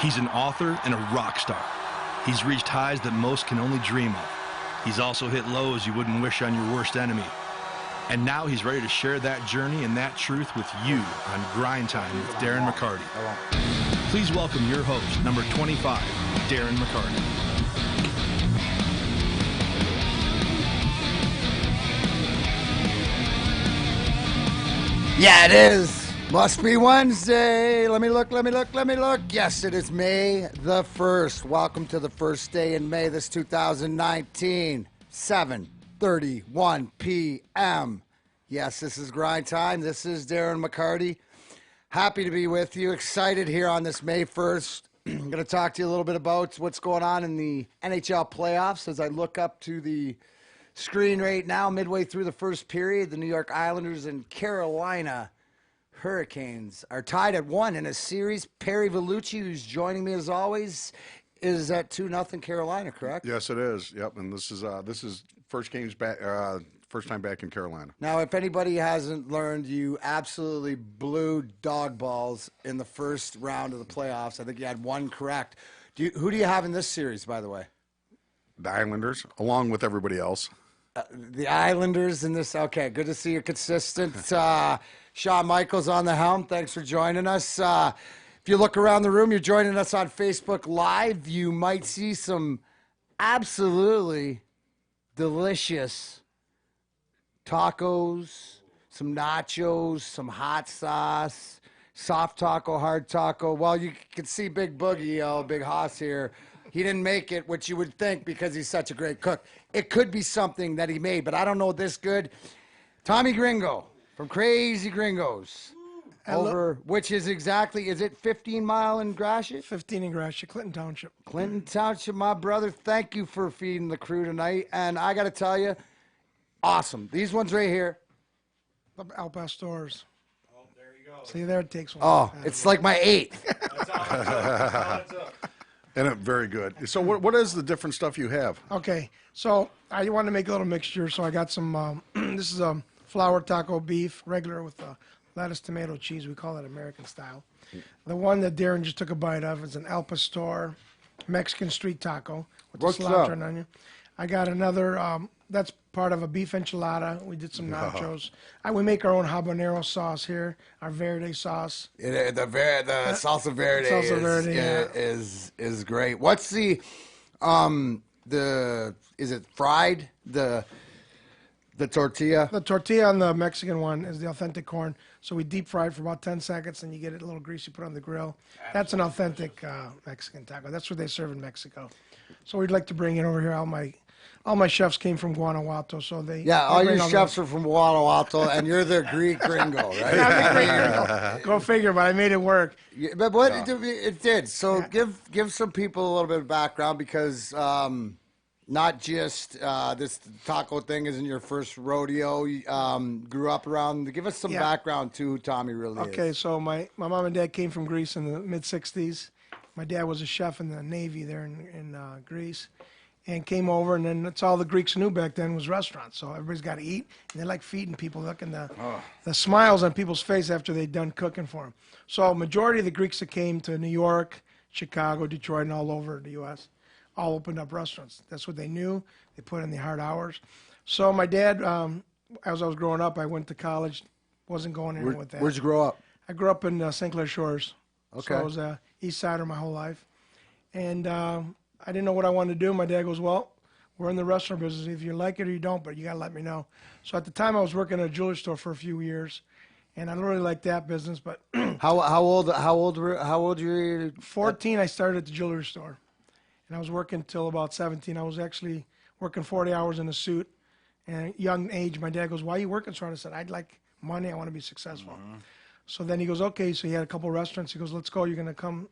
He's an author and a rock star. He's reached highs that most can only dream of. He's also hit lows you wouldn't wish on your worst enemy. And now he's ready to share that journey and that truth with you on Grind Time with Darren McCarty. Please welcome your host, number 25, Darren McCarty. Yeah, it is. Must be Wednesday. Let me look. Yes, it is May the 1st. Welcome to the first day in May, this 2019, 7:31 p.m. Yes, this is Grind Time. This is Darren McCarty. Happy to be with you. Excited here on this May 1st. I'm going to talk to you a little bit about what's going on in the NHL playoffs as I look up to the screen right now, midway through the first period. The New York Islanders and Carolina Hurricanes are tied at 1 in a series. Perry Vellucci, who's joining me as always, is at 2-0 Carolina, correct? Yes, it is. Yep, and this is first game's back, first time back in Carolina. Now, if anybody hasn't learned, you absolutely blew dog balls in the first round of the playoffs. I think you had one correct. Who do you have in this series, by the way? The Islanders, along with everybody else. The Islanders in this. Okay, good to see you're consistent. Shawn Michaels on the helm. Thanks for joining us. If you look around the room, you're joining us on Facebook Live. You might see some absolutely delicious tacos, some nachos, some hot sauce, soft taco, hard taco. Well, you can see Big Boogie, Big Hoss here. He didn't make it, which you would think because he's such a great cook. It could be something that he made, but I don't know this good. Tommy Gringo from Crazy Gringos. Which is exactly, is it 15 Mile in Gratiot? 15 in Gratiot, Clinton Township. Clinton Township, my brother. Thank you for feeding the crew tonight. And I got to tell you, awesome. These ones right here. The Al Pastors. Oh, there you go. See, there it takes one. Oh, it's like my 8th. That's all it took. And very good. So what is the different stuff you have? Okay, so I wanted to make a little mixture, so I got some, this is a flour taco beef, regular with lettuce, tomato, cheese. We call it American style. The one that Darren just took a bite of is an Al Pastor Mexican street taco with the cilantro and onion. I got another, that's part of a beef enchilada. We did some nachos. We make our own habanero sauce here, our verde sauce. The salsa verde, is great. What's the is it fried? The tortilla? The tortilla on the Mexican one is the authentic corn. So we deep fry it for about 10 seconds, and you get it a little greasy, put it on the grill. That's an authentic Mexican taco. That's what they serve in Mexico. So we'd like to bring it over here. All my chefs came from Guanajuato, so all your chefs are from Guanajuato, and you're the Greek gringo, right? Yeah, I'm the Greek gringo. Go figure, but I made it work. Yeah, but it did. So give some people a little bit of background, because not just this taco thing isn't your first rodeo. Grew up around. Give us some background to who Tommy really is. Okay, so my mom and dad came from Greece in the mid-'60s. My dad was a chef in the Navy there in Greece. And came over, and then that's all the Greeks knew back then was restaurants. So everybody's got to eat, and they like feeding people. Look at the smiles on people's face after they'd done cooking for them. So majority of the Greeks that came to New York, Chicago, Detroit, and all over the U.S. all opened up restaurants. That's what they knew. They put in the hard hours. So my dad, as I was growing up, I went to college, wasn't going anywhere with that. Where'd you grow up? I grew up in St. Clair Shores. Okay. So I was a East Sider my whole life. And I didn't know what I wanted to do. My dad goes, well, we're in the restaurant business. If you like it or you don't, but you got to let me know. So at the time, I was working at a jewelry store for a few years, and I don't really like that business. But how old were you? 14, I started at the jewelry store, and I was working till about 17. I was actually working 40 hours in a suit. And at a young age, my dad goes, why are you working so hard? I said, I'd like money. I want to be successful. So then he goes, okay. So he had a couple of restaurants. He goes, let's go. You're going to come.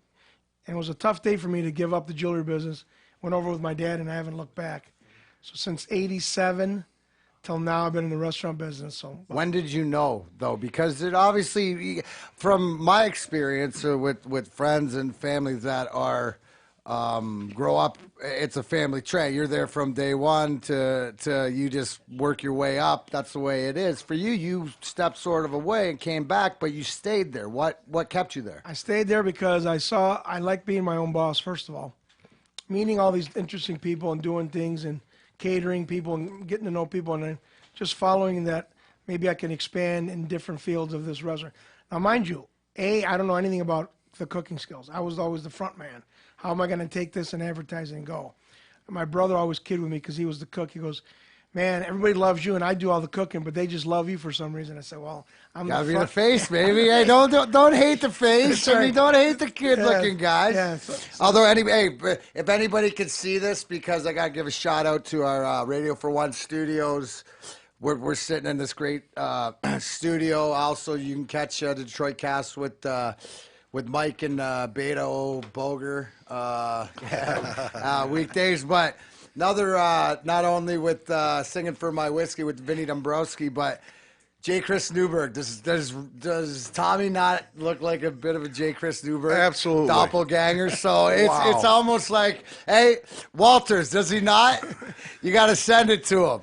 And it was a tough day for me to give up the jewelry business. Went over with my dad, and I haven't looked back. So since '87 till now, I've been in the restaurant business. So when did you know, though? Because it obviously, from my experience with friends and family that are grow up. It's a family trait. You're there from day one to you just work your way up. That's the way it is. For you, you stepped sort of away and came back, but you stayed there. What kept you there? I stayed there because I like being my own boss, first of all. Meeting all these interesting people and doing things and catering people and getting to know people and then just following that maybe I can expand in different fields of this restaurant. Now, mind you, I don't know anything about the cooking skills. I was always the front man. How am I going to take this and advertise it and go? And my brother always kidded with me because he was the cook. He goes, man, everybody loves you and I do all the cooking, but they just love you for some reason. I said, well, I'm Gotta the be front. the face, baby. Hey, don't hate the face. That's I mean, right. don't hate the kid-looking guys. Yeah, Although, anyway, if anybody could see this, because I gotta give a shout out to our Radio for One studios. We're sitting in this great studio. Also, you can catch the Detroit Cast with Mike and Beto Boger weekdays, but. Another, not only with Singing for My Whiskey with Vinny Dombrowski, but J. Chris Newberg. Does Tommy not look like a bit of a J. Chris Newberg Absolutely. doppelganger? So it's Wow. it's almost like, hey, Walters, does he not? You got to send it to him.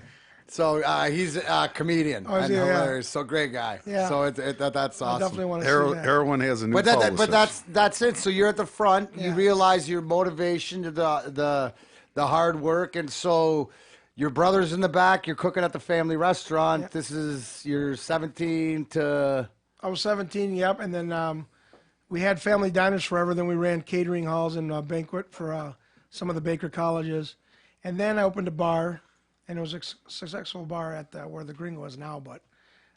So he's a comedian Oh, is and he? Yeah. hilarious. So great guy. Yeah. So that's I awesome. definitely want to see that. Heroin has a new But call that's it. So you're at the front. You Yeah. realize your motivation to the hard work, and so your brother's in the back. You're cooking at the family restaurant. Yeah. This is you're 17 to. I was 17, yep, and then we had family diners forever. Then we ran catering halls and banquet for some of the Baker colleges, and then I opened a bar, and it was a successful bar at where the Gringo is now. But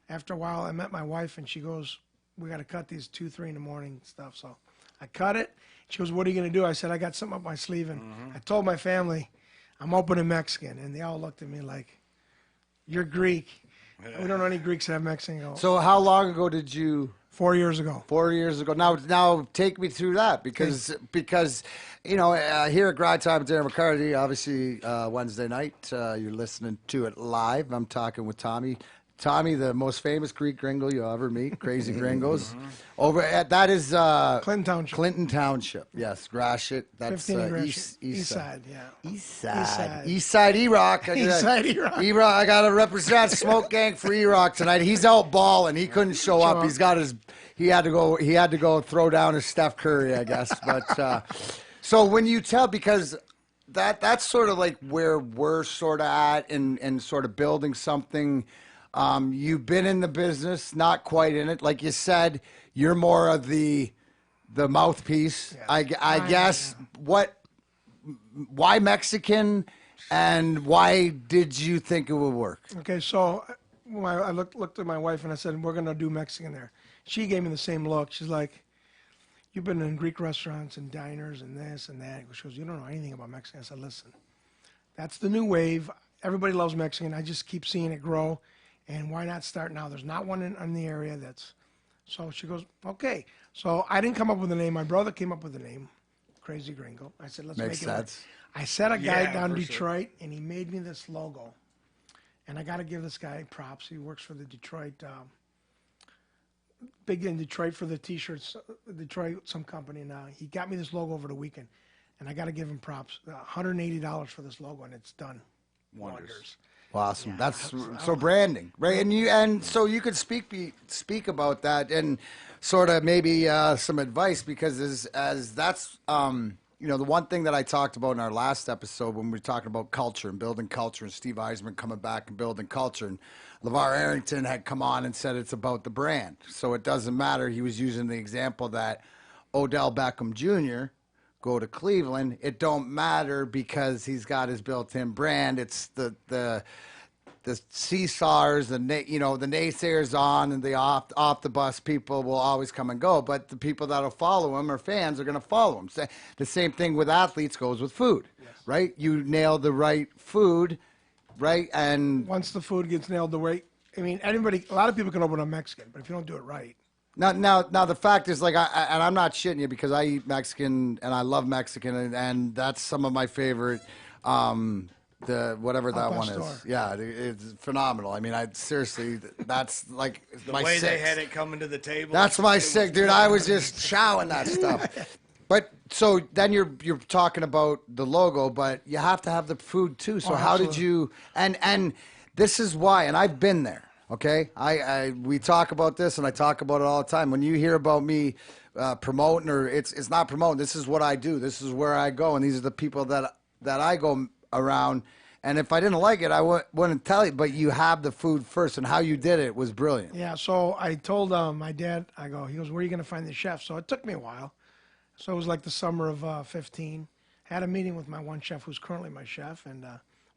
after a while, I met my wife, and she goes, "We got to cut these 2, 3 in the morning stuff." So I cut it. She goes, "What are you going to do?" I said, "I got something up my sleeve." And I told my family, I'm opening Mexican. And they all looked at me like, you're Greek. We don't know any Greeks that have Mexican. I go, So how long ago did you? 4 years ago. 4 years ago. Now take me through that because you know here at Grind Time with Darren McCarty, obviously Wednesday night you're listening to it live. I'm talking with Tommy. Tommy, the most famous Greek gringo you'll ever meet, Crazy Gringos. Over at that is Clinton Township. Clinton Township, yes, Gratiot. That's 15 Gratiot. east side. Yeah. East side. East side. East side E-Rock. East side E-Rock. E-Rock. I got to represent Smoke Gang for E-Rock tonight. He's out balling. He couldn't show up. He's got his. He had to go throw down his Steph Curry, I guess. But so when you tell, because that's sort of like where we're sort of at and sort of building something. You've been in the business, not quite in it. Like you said, you're more of the mouthpiece. Yes. I guess. Why Mexican, and why did you think it would work? Okay, so I looked at my wife and I said, we're going to do Mexican there. She gave me the same look. She's like, you've been in Greek restaurants and diners and this and that. She goes, you don't know anything about Mexican. I said, listen, that's the new wave. Everybody loves Mexican. I just keep seeing it grow. And why not start now? There's not one in the area that's. So she goes, okay. So I didn't come up with a name. My brother came up with a name, Crazy Gringo. I said, let's Makes make it work. sense. I set a guy Yeah, down in for sure. Detroit, and he made me this logo. And I got to give this guy props. He works for the Detroit, big in Detroit for the T-shirts, Detroit, some company now. He got me this logo over the weekend, and I got to give him props. $180 for this logo, and it's done. Wonders. Awesome. Yeah, That's absolutely. so branding, right? And so you could speak about that and sort of maybe some advice, because as that's you know, the one thing that I talked about in our last episode when we were talking about culture and building culture, and Steve Eisman coming back and building culture, and LeVar Arrington had come on and said it's about the brand. So it doesn't matter. He was using the example that Odell Beckham Jr. go to Cleveland. It don't matter because he's got his built-in brand. It's the seesaws, the naysayers on, and the off the bus people will always come and go. But the people that'll follow him or fans are going to follow him. So the same thing with athletes goes with food, right? You nail the right food, right? And Once the food gets nailed the way, I mean, a lot of people can open a Mexican, but if you don't do it right, now the fact is, like, and I'm not shitting you because I eat Mexican and I love Mexican, and that's some of my favorite. The whatever that Al one pastor. is, yeah, it's phenomenal. I mean, I seriously, that's like The my way they six. had it coming to the table. That's my it was sick, dude. I was just chowing that stuff. But so then you're talking about the logo, but you have to have the food too. So how did you? And this is why. And I've been there. Okay, we talk about this, and I talk about it all the time. When you hear about me promoting, or it's not promoting. This is what I do. This is where I go, and these are the people that I go around. And if I didn't like it, I wouldn't tell you. But you have the food first, and how you did it was brilliant. Yeah, so I told my dad, he goes, where are you going to find the chef? So it took me a while. So it was like the summer of 15. Had a meeting with my one chef who's currently my chef, and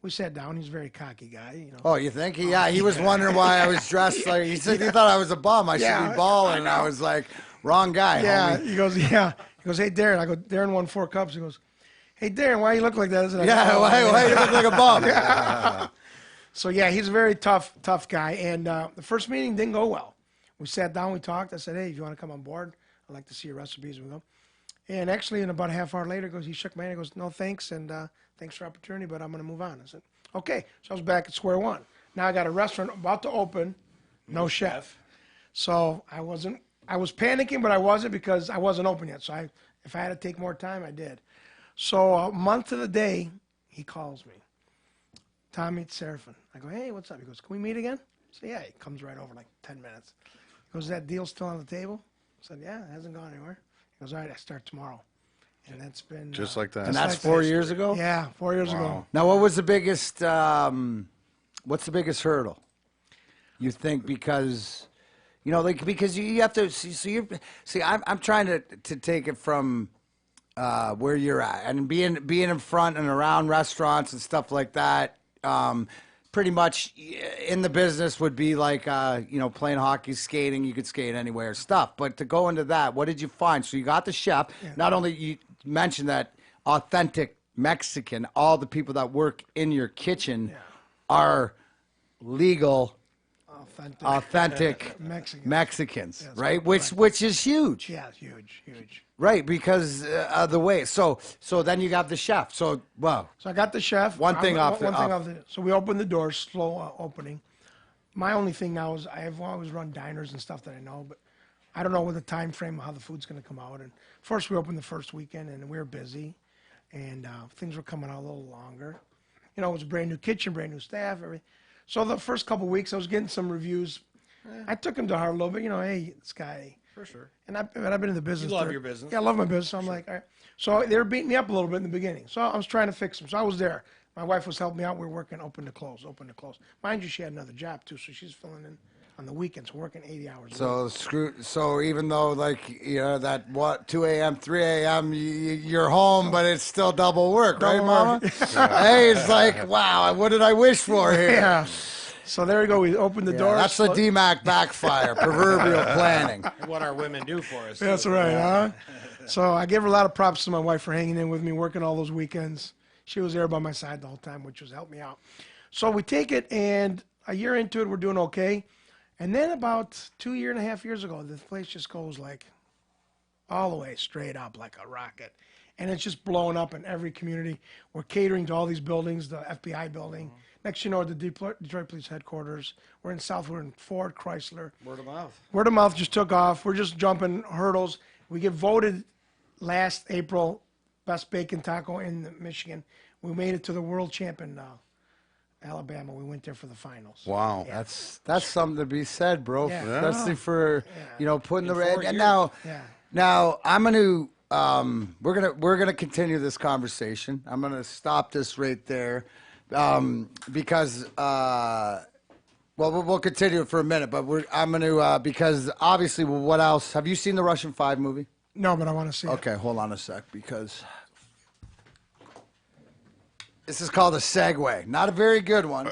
we sat down. He's a very cocky guy, Oh, you think? He was wondering why I was dressed like. He said he thought I was a bum. I should be balling, and I was like, wrong guy. Yeah, homie. he goes, yeah. He goes, hey, Darren. I go, Darren won 4 cups. He goes, hey, Darren, why you look like that? I said, Why you look like a bum? So, yeah, he's a very tough guy. And the first meeting didn't go well. We sat down, we talked. I said, hey, if you want to come on board, I'd like to see your recipes. We go. And actually, in about a half hour later, he shook my hand. He goes, no, thanks, and thanks for the opportunity, but I'm going to move on. I said, okay. So I was back at square one. Now I got a restaurant about to open, no chef. So I was panicking, but I wasn't because I wasn't open yet. So if I had to take more time, I did. So a month to the day, he calls me. Tommy, it's Seraphin. I go, hey, what's up? He goes, can we meet again? I said, yeah. He comes right over like 10 minutes. He goes, is that deal still on the table? I said, yeah, it hasn't gone anywhere. He goes, all right, I start tomorrow. And that's been... Just like that. And that's 4 years ago? Yeah, 4 years ago. Now, what was the biggest, what's the biggest hurdle? You think because, because you have to, I'm trying to take it from where you're at. And being in front and around restaurants and stuff like that, pretty much in the business would be like, playing hockey, skating. You could skate anywhere, stuff. But to go into that, what did you find? So you got the chef. Yeah. Not only you mentioned that authentic Mexican, all the people that work in your kitchen are legal, authentic Mexicans, right? Which is huge. Yeah, huge. Right, because of the way. So then you got the chef. So, wow. So I got the chef. So we opened the doors, slow opening. My only thing now is I've always run diners and stuff that I know, but I don't know with the time frame how the food's going to come out. And first we opened the first weekend, and we were busy, and things were coming out a little longer. It was a brand new kitchen, brand new staff, everything. So the first couple of weeks I was getting some reviews. I took them to heart a little bit. Hey, this guy. For sure. And I've been in the business. You love your business. Yeah, I love my business. So I'm like, all right. So they were beating me up a little bit in the beginning. So I was trying to fix them. So I was there. My wife was helping me out. We were working open to close. Mind you, she had another job too, so she's filling in on the weekends, working 80 hours a week. So even though that 2 a.m., 3 a.m., you're home, but it's still double work, right, Mama? Hey, it's like, wow, what did I wish for here? Yeah. So there we go. We opened the doors. That's the DMAC backfire, proverbial planning. What our women do for us. That's right, huh? So I gave her a lot of props to my wife for hanging in with me, working all those weekends. She was there by my side the whole time, which was helped me out. So we take it, and a year into it, we're doing okay. And then about 2.5 years ago, the place just goes like all the way straight up like a rocket. And it's just blowing up in every community. We're catering to all these buildings, the FBI building. Next, the Detroit Police Headquarters. We're in South. We're in Ford, Chrysler. Word of mouth. Word of mouth just took off. We're just jumping hurdles. We get voted last April best bacon taco in Michigan. We made it to the world champion Alabama. We went there for the finals. Wow, yeah. That's something to be said, bro. Yeah. Especially for putting in the red. And now I'm gonna we're gonna continue this conversation. I'm gonna stop this right there. Because we'll continue it for a minute, but I'm going to because obviously, what else? Have you seen the Russian 5 movie? No, but I want to see it. Okay, hold on a sec, because this is called a segue. Not a very good one.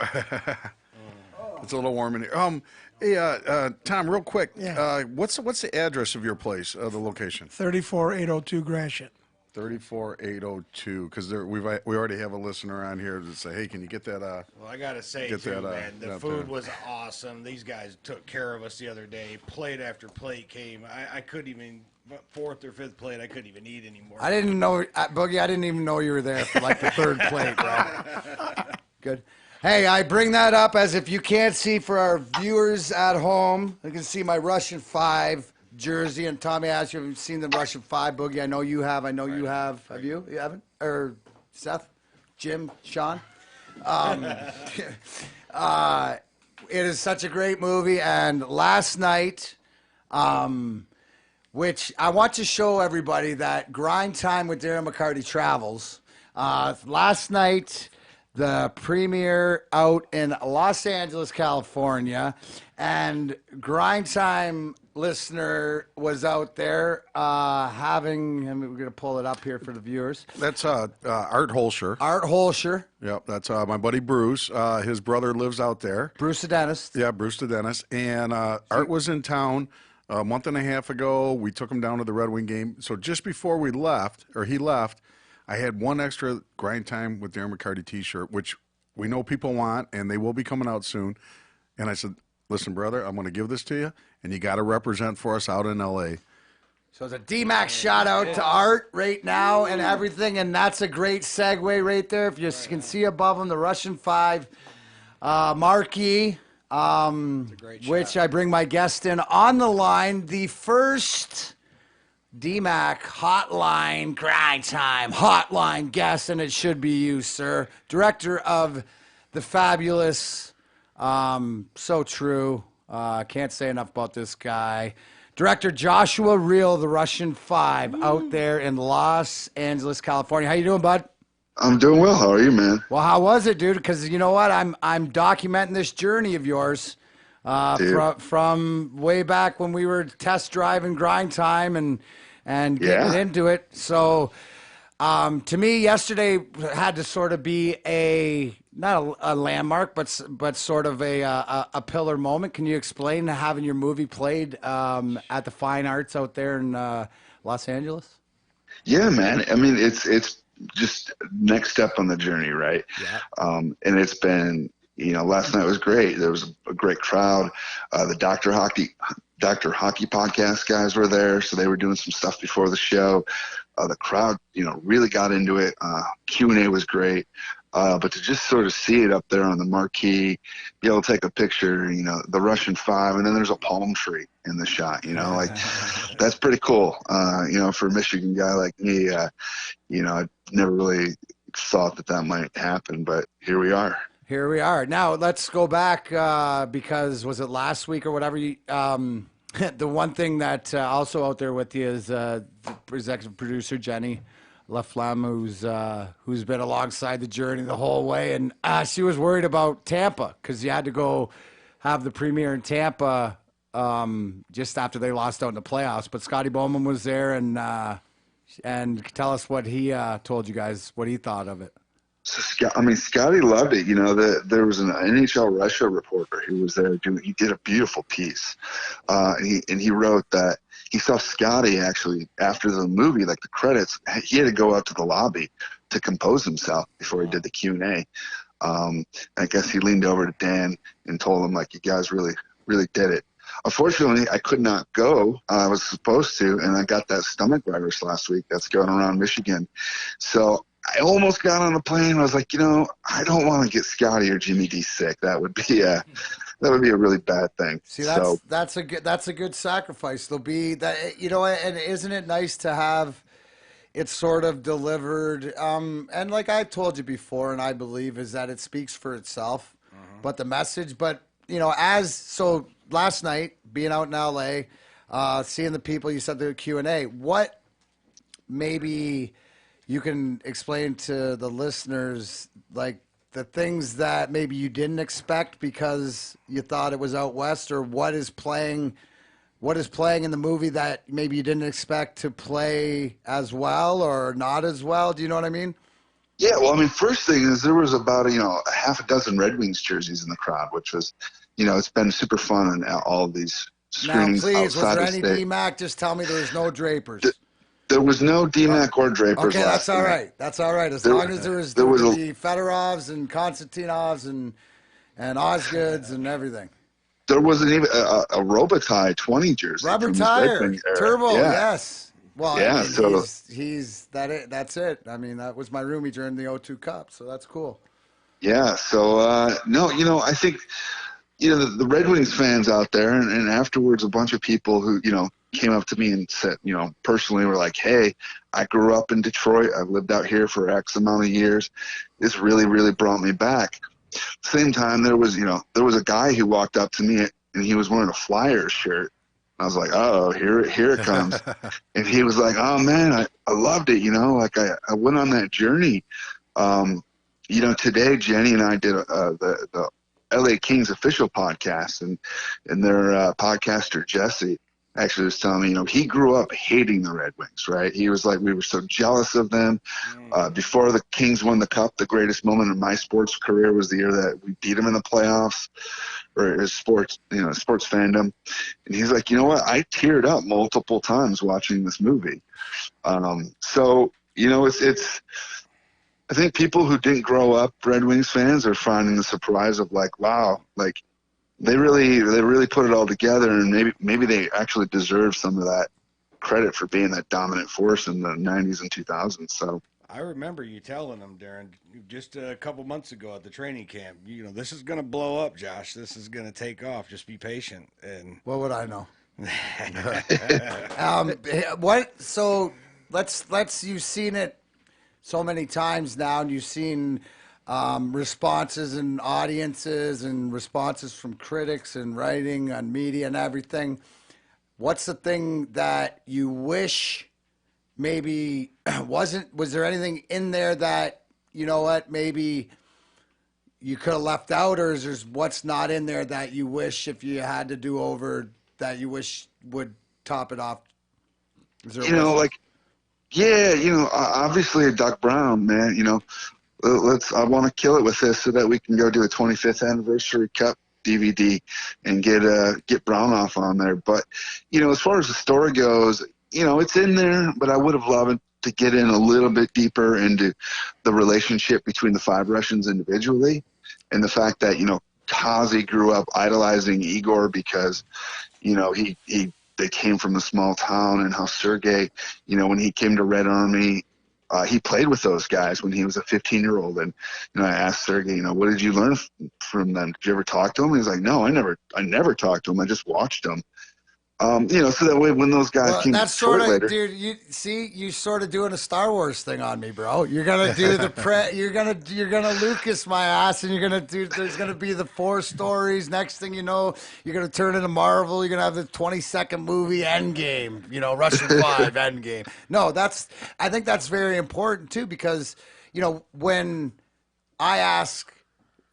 It's a little warm in here. Hey, Tom, real quick. Yeah. What's the address of your place? The location? 34802 Gratiot. 34802, because we already have a listener on here to say, hey, can you get that? Well, I gotta say, man, the food was awesome. These guys took care of us the other day. Plate after plate came. I couldn't even, fourth or fifth plate, I couldn't even eat anymore. I didn't know, Boogie. I didn't even know you were there for like the third plate, bro. Good. Hey, I bring that up as if you can't see for our viewers at home. You can see my Russian 5 jersey. And Tommy asked you, have you seen the Russian 5 Boogie? I know you have. I know you have. Have you? You haven't? Or Seth? Jim? Sean? It is such a great movie. And last night, which I want to show everybody that Grind Time with Darren McCarty travels. Last night, the premiere out in Los Angeles, California, and Grind Time listener was out there having, and we're going to pull it up here for the viewers. That's Art Holscher. Art Holscher. Yep, that's my buddy Bruce. His brother lives out there. Bruce the dentist. Yeah, Bruce the dentist. And Art was in town a month and a half ago. We took him down to the Red Wing game. So just before we left, or he left, I had one extra Grind Time with Darren McCarty t-shirt, which we know people want, and they will be coming out soon. And I said, listen, brother, I'm going to give this to you, and you got to represent for us out in L.A. So it's a D-Max shout out to Art right now and everything, and that's a great segue right there. If you can see above him, the Russian 5 marquee, which I bring my guest in on the line, the first DMAC hotline, Grind Time hotline guest, and it should be you, sir. Director of the fabulous, so true. Can't say enough about this guy. Director Joshua Reel, the Russian 5, out there in Los Angeles, California. How you doing, bud? I'm doing well. How are you, man? Well, how was it, dude? Because you know what, I'm documenting this journey of yours from way back when we were test driving Grind Time and getting into it. So, to me, yesterday had to sort of be not a landmark, but sort of a pillar moment. Can you explain having your movie played at the Fine Arts out there in Los Angeles? Yeah, man. I mean, it's just next step on the journey, right? Yeah. And it's been, last night was great. There was a great crowd. The Dr. Hockey podcast guys were there, so they were doing some stuff before the show. The crowd, really got into it. Q&A was great. But to just sort of see it up there on the marquee, be able to take a picture, the Russian 5, and then there's a palm tree in the shot, that's pretty cool. For a Michigan guy like me, I never really thought that might happen, but here we are. Here we are. Now let's go back because was it last week or whatever? The one thing that also out there with you is the executive producer Jenny LaFlamme, who's been alongside the journey the whole way, and she was worried about Tampa because you had to go have the premiere in Tampa just after they lost out in the playoffs. But Scotty Bowman was there, and tell us what he told you guys, what he thought of it. So Scotty loved it. There was an NHL Russia reporter who was there he did a beautiful piece. And he wrote that he saw Scotty actually after the movie, like the credits, he had to go out to the lobby to compose himself before he did the Q&A. I guess he leaned over to Dan and told him, like, you guys really, really did it. Unfortunately, I could not go. I was supposed to, and I got that stomach virus last week that's going around Michigan. So I almost got on a plane. I was like, I don't want to get Scotty or Jimmy D sick. That would be a really bad thing. See, that's a good sacrifice. There'll be that, and isn't it nice to have it sort of delivered? And like I told you before, and I believe is that it speaks for itself. But the message, so last night being out in LA, seeing the people, you said the Q&A. What maybe you can explain to the listeners, like the things that maybe you didn't expect because you thought it was out west, or what is playing in the movie that maybe you didn't expect to play as well or not as well? Do you know what I mean? Yeah, well, first thing is there was about, a half a dozen Red Wings jerseys in the crowd, which was, it's been super fun and all of these screenings. Now, please, was outside there the any state. DMAC? Just tell me there's no Drapers. There was no DMAC or Drapers. Okay, that's all right. That's all right. As long as there was the Fedorovs and Konstantinovs and Osgoods and everything. There wasn't even a Robitaille 20 jersey. Rubber tire, turbo, yes. Well, yeah, he's that's it. That was my roomie during the O2 Cup, so that's cool. Yeah, so no, I think the Red Wings fans out there, and afterwards a bunch of people who came up to me and said, personally were like, hey, I grew up in Detroit. I've lived out here for X amount of years. This really, really brought me back. Same time, there was a guy who walked up to me and he was wearing a Flyers shirt. I was like, oh, here it comes. And he was like, oh man, I loved it. Like I went on that journey. Today Jenny and I did the LA Kings official podcast, and their podcaster Jesse actually was telling me, he grew up hating the Red Wings, right? He was like, we were so jealous of them. Before the Kings won the Cup, the greatest moment in my sports career was the year that we beat them in the playoffs, or his sports fandom. And he's like, you know what? I teared up multiple times watching this movie. It's I think people who didn't grow up Red Wings fans are finding the surprise of like, wow, like, they really put it all together, and maybe they actually deserve some of that credit for being that dominant force in the 90s and 2000s. So I remember you telling them, Darren, just a couple months ago at the training camp, this is going to blow up, Josh. This is going to take off. Just be patient. And what would I know? What? So let's you've seen it so many times now, and you've seen responses and audiences and responses from critics and writing on media and everything. What's the thing that you wish maybe was there anything in there that, maybe you could have left out, or is there what's not in there that you wish, if you had to do over, that you wish would top it off? Is there obviously a Doc Brown, man, I want to kill it with this so that we can go do a 25th anniversary Cup DVD and get Brown off on there. But, as far as the story goes, it's in there, but I would have loved to get in a little bit deeper into the relationship between the 5 Russians individually, and the fact that, Kazi grew up idolizing Igor because, they came from a small town, and how Sergei, when he came to Red Army, he played with those guys when he was a 15-year-old. And, I asked Sergei, what did you learn from them? Did you ever talk to him? He was like, no, I never talked to him. I just watched them. So that way when those guys came that's sort of later, dude, you sort of doing a Star Wars thing on me, bro. You're gonna do you're gonna Lucas my ass, and there's gonna be the 4 stories. Next thing you know, you're gonna turn into Marvel. You're gonna have the 20-second movie Endgame, Russian 5 Endgame. No, I think that's very important too, because when I ask,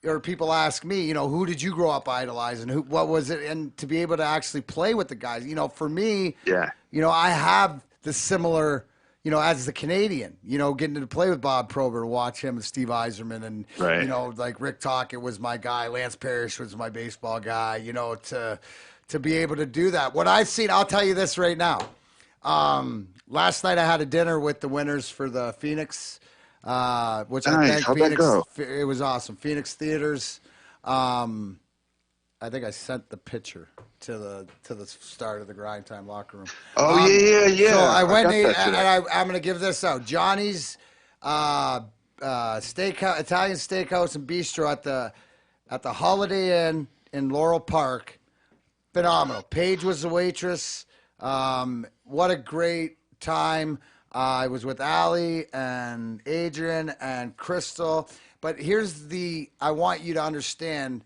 or people ask me, who did you grow up idolizing? What was it? And to be able to actually play with the guys, for me, I have the similar, as the Canadian, getting to play with Bob Probert, watch him and Steve Yzerman, and, like Rick Tocchet was my guy, Lance Parrish was my baseball guy, to be able to do that. What I've seen, I'll tell you this right now. Last night I had a dinner with the winners for the Phoenix, which I think Phoenix, it was awesome. Phoenix Theaters. I think I sent the picture to the start of the Grind Time locker room. Oh yeah. So I went and I'm going to give this out. Johnny's steakhouse, Italian Steakhouse and Bistro at the Holiday Inn in Laurel Park. Phenomenal. Paige was the waitress. What a great time. I was with Allie and Adrian and Crystal. But I want you to understand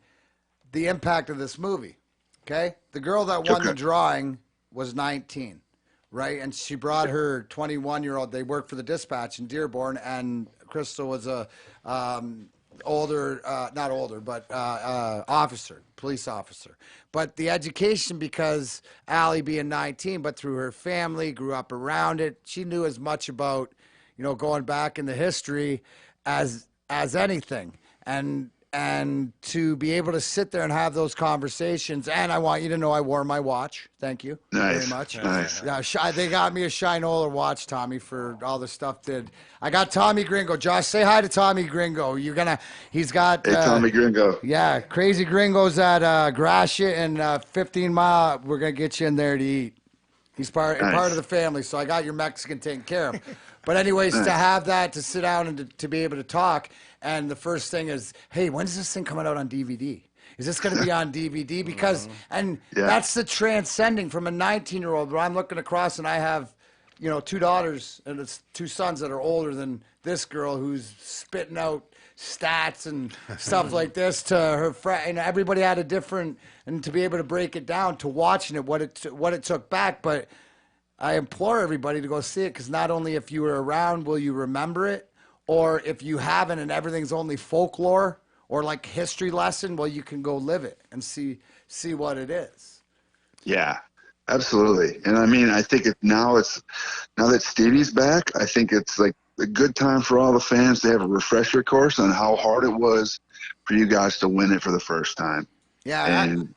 the impact of this movie, okay? The girl that won the drawing was 19, right? And she brought her 21-year-old. They worked for the Dispatch in Dearborn, and Crystal was a police officer. But the education, because Allie being 19, but through her family, grew up around it, she knew as much about, going back in the history as anything. And to be able to sit there and have those conversations, and I want you to know I wore my watch. Thank you very much. Nice. Yeah, they got me a Shinola watch, Tommy, for all the stuff. I got Tommy Gringo. Josh, say hi to Tommy Gringo. He's got. Hey, Tommy Gringo. Yeah, Crazy Gringo's at Gratiot and 15 Mile. We're gonna get you in there to eat. He's part of the family, so I got your Mexican taken care of. But anyways, to have that, to sit down and to be able to talk, and the first thing is, hey, when's this thing coming out on DVD? Is this going to be on DVD? Because, and that's the transcending from a 19-year-old where I'm looking across and I have, you know, 2 daughters and it's 2 sons that are older than this girl who's spitting out stats and stuff like this to her friend. And everybody had a different, and to be able to break it down to watching it, what it took back. But I implore everybody to go see it, because not only if you were around will you remember it, or if you haven't and everything's only folklore or like history lesson, well, you can go live it and see what it is. Yeah, absolutely. And I mean, I think now that Stevie's back, I think it's like a good time for all the fans to have a refresher course on how hard it was for you guys to win it for the first time. Yeah, and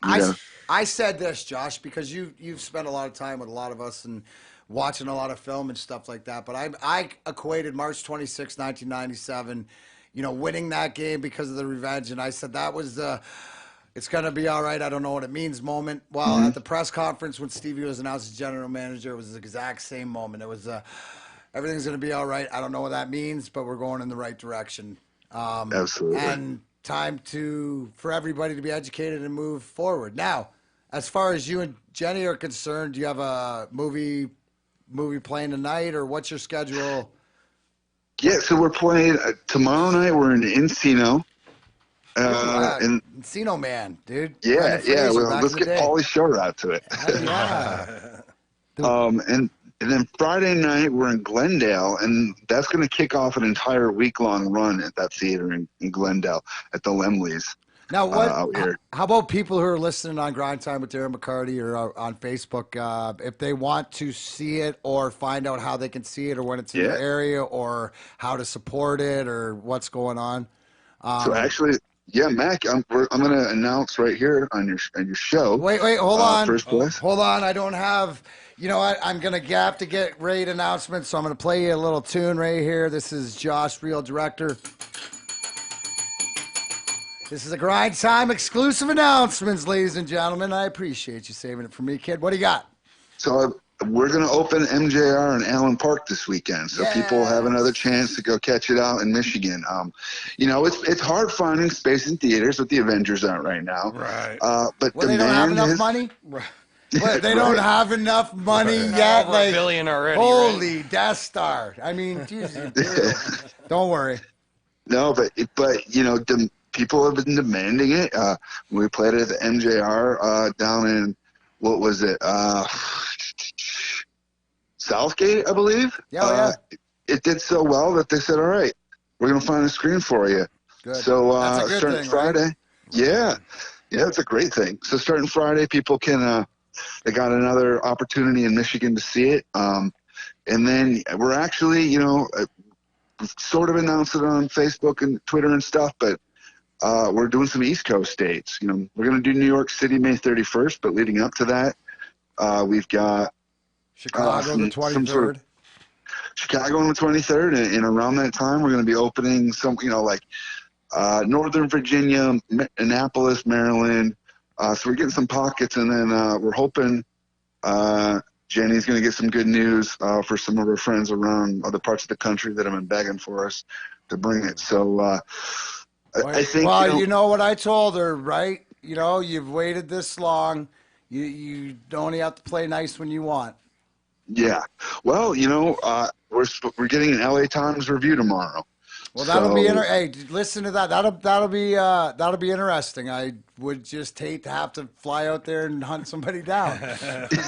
I said this, Josh, because you've spent a lot of time with a lot of us and watching a lot of film and stuff like that. But I equated March 26, 1997, you know, winning that game because of the revenge, and I said that was the it's going to be all right, I don't know what it means moment. Well, at the press conference when Stevie was announced as general manager, it was the exact same moment. It was everything's going to be all right. I don't know what that means, but we're going in the right direction. Absolutely. And time for everybody to be educated and move forward. Now, as far as you and Jenny are concerned, do you have a movie playing tonight, or what's your schedule? Yeah, so we're playing tomorrow night. We're in Encino. Encino Man, dude. Yeah, yeah. Well, let's get day. Pauly Shore out to it. Yeah. And then Friday night we're in Glendale, and that's going to kick off an entire week-long run at that theater in Glendale at the Lemleys. Now, what? Out here. How about people who are listening on Grind Time with Darren McCarty or on Facebook, if they want to see it or find out how they can see it or when it's in the area or how to support it or what's going on? So actually, yeah, Mac, I'm going to announce right here on your show. Wait, hold on. First place. Hold on, I don't have. You know what? I'm going to have to get rate announcements, so I'm going to play you a little tune right here. This is Josh, real director. This is a Grind Time exclusive announcements, ladies and gentlemen. I appreciate you saving it for me, kid. What do you got? So we're going to open MJR in Allen Park this weekend, so people have another chance to go catch it out in Michigan. You know, it's hard finding space in theaters with the Avengers out right now. Right. But they don't have enough money? Right. But they don't have enough money yet. Over like $1 billion already. Holy Death Star! I mean, Jesus, don't worry. No, but you know, people have been demanding it. We played it at the MJR down in what was it? Southgate, I believe. Yeah. It did so well that they said, "All right, we're going to find a screen for you." Good. So That's a good starting thing, Friday, right? yeah, it's a great thing. So starting Friday, people can. They got another opportunity in Michigan to see it. And then we're actually, you know, sort of announced it on Facebook and Twitter and stuff, but we're doing some East Coast states. You know, we're going to do New York City May 31st, but leading up to that, we've got Chicago the 23rd. Chicago on the 23rd, and around that time, we're going to be opening some, you know, like Northern Virginia, Annapolis, Maryland. So we're getting some pockets, and then we're hoping Jenny's going to get some good news for some of her friends around other parts of the country that have been begging for us to bring it. So I think. Well, you know what I told her, right? You know, you've waited this long. You only have to play nice when you want. Yeah. Well, you know, we're getting an LA Times review tomorrow. Well, that'll be hey, listen to that. That'll be interesting. I would just hate to have to fly out there and hunt somebody down.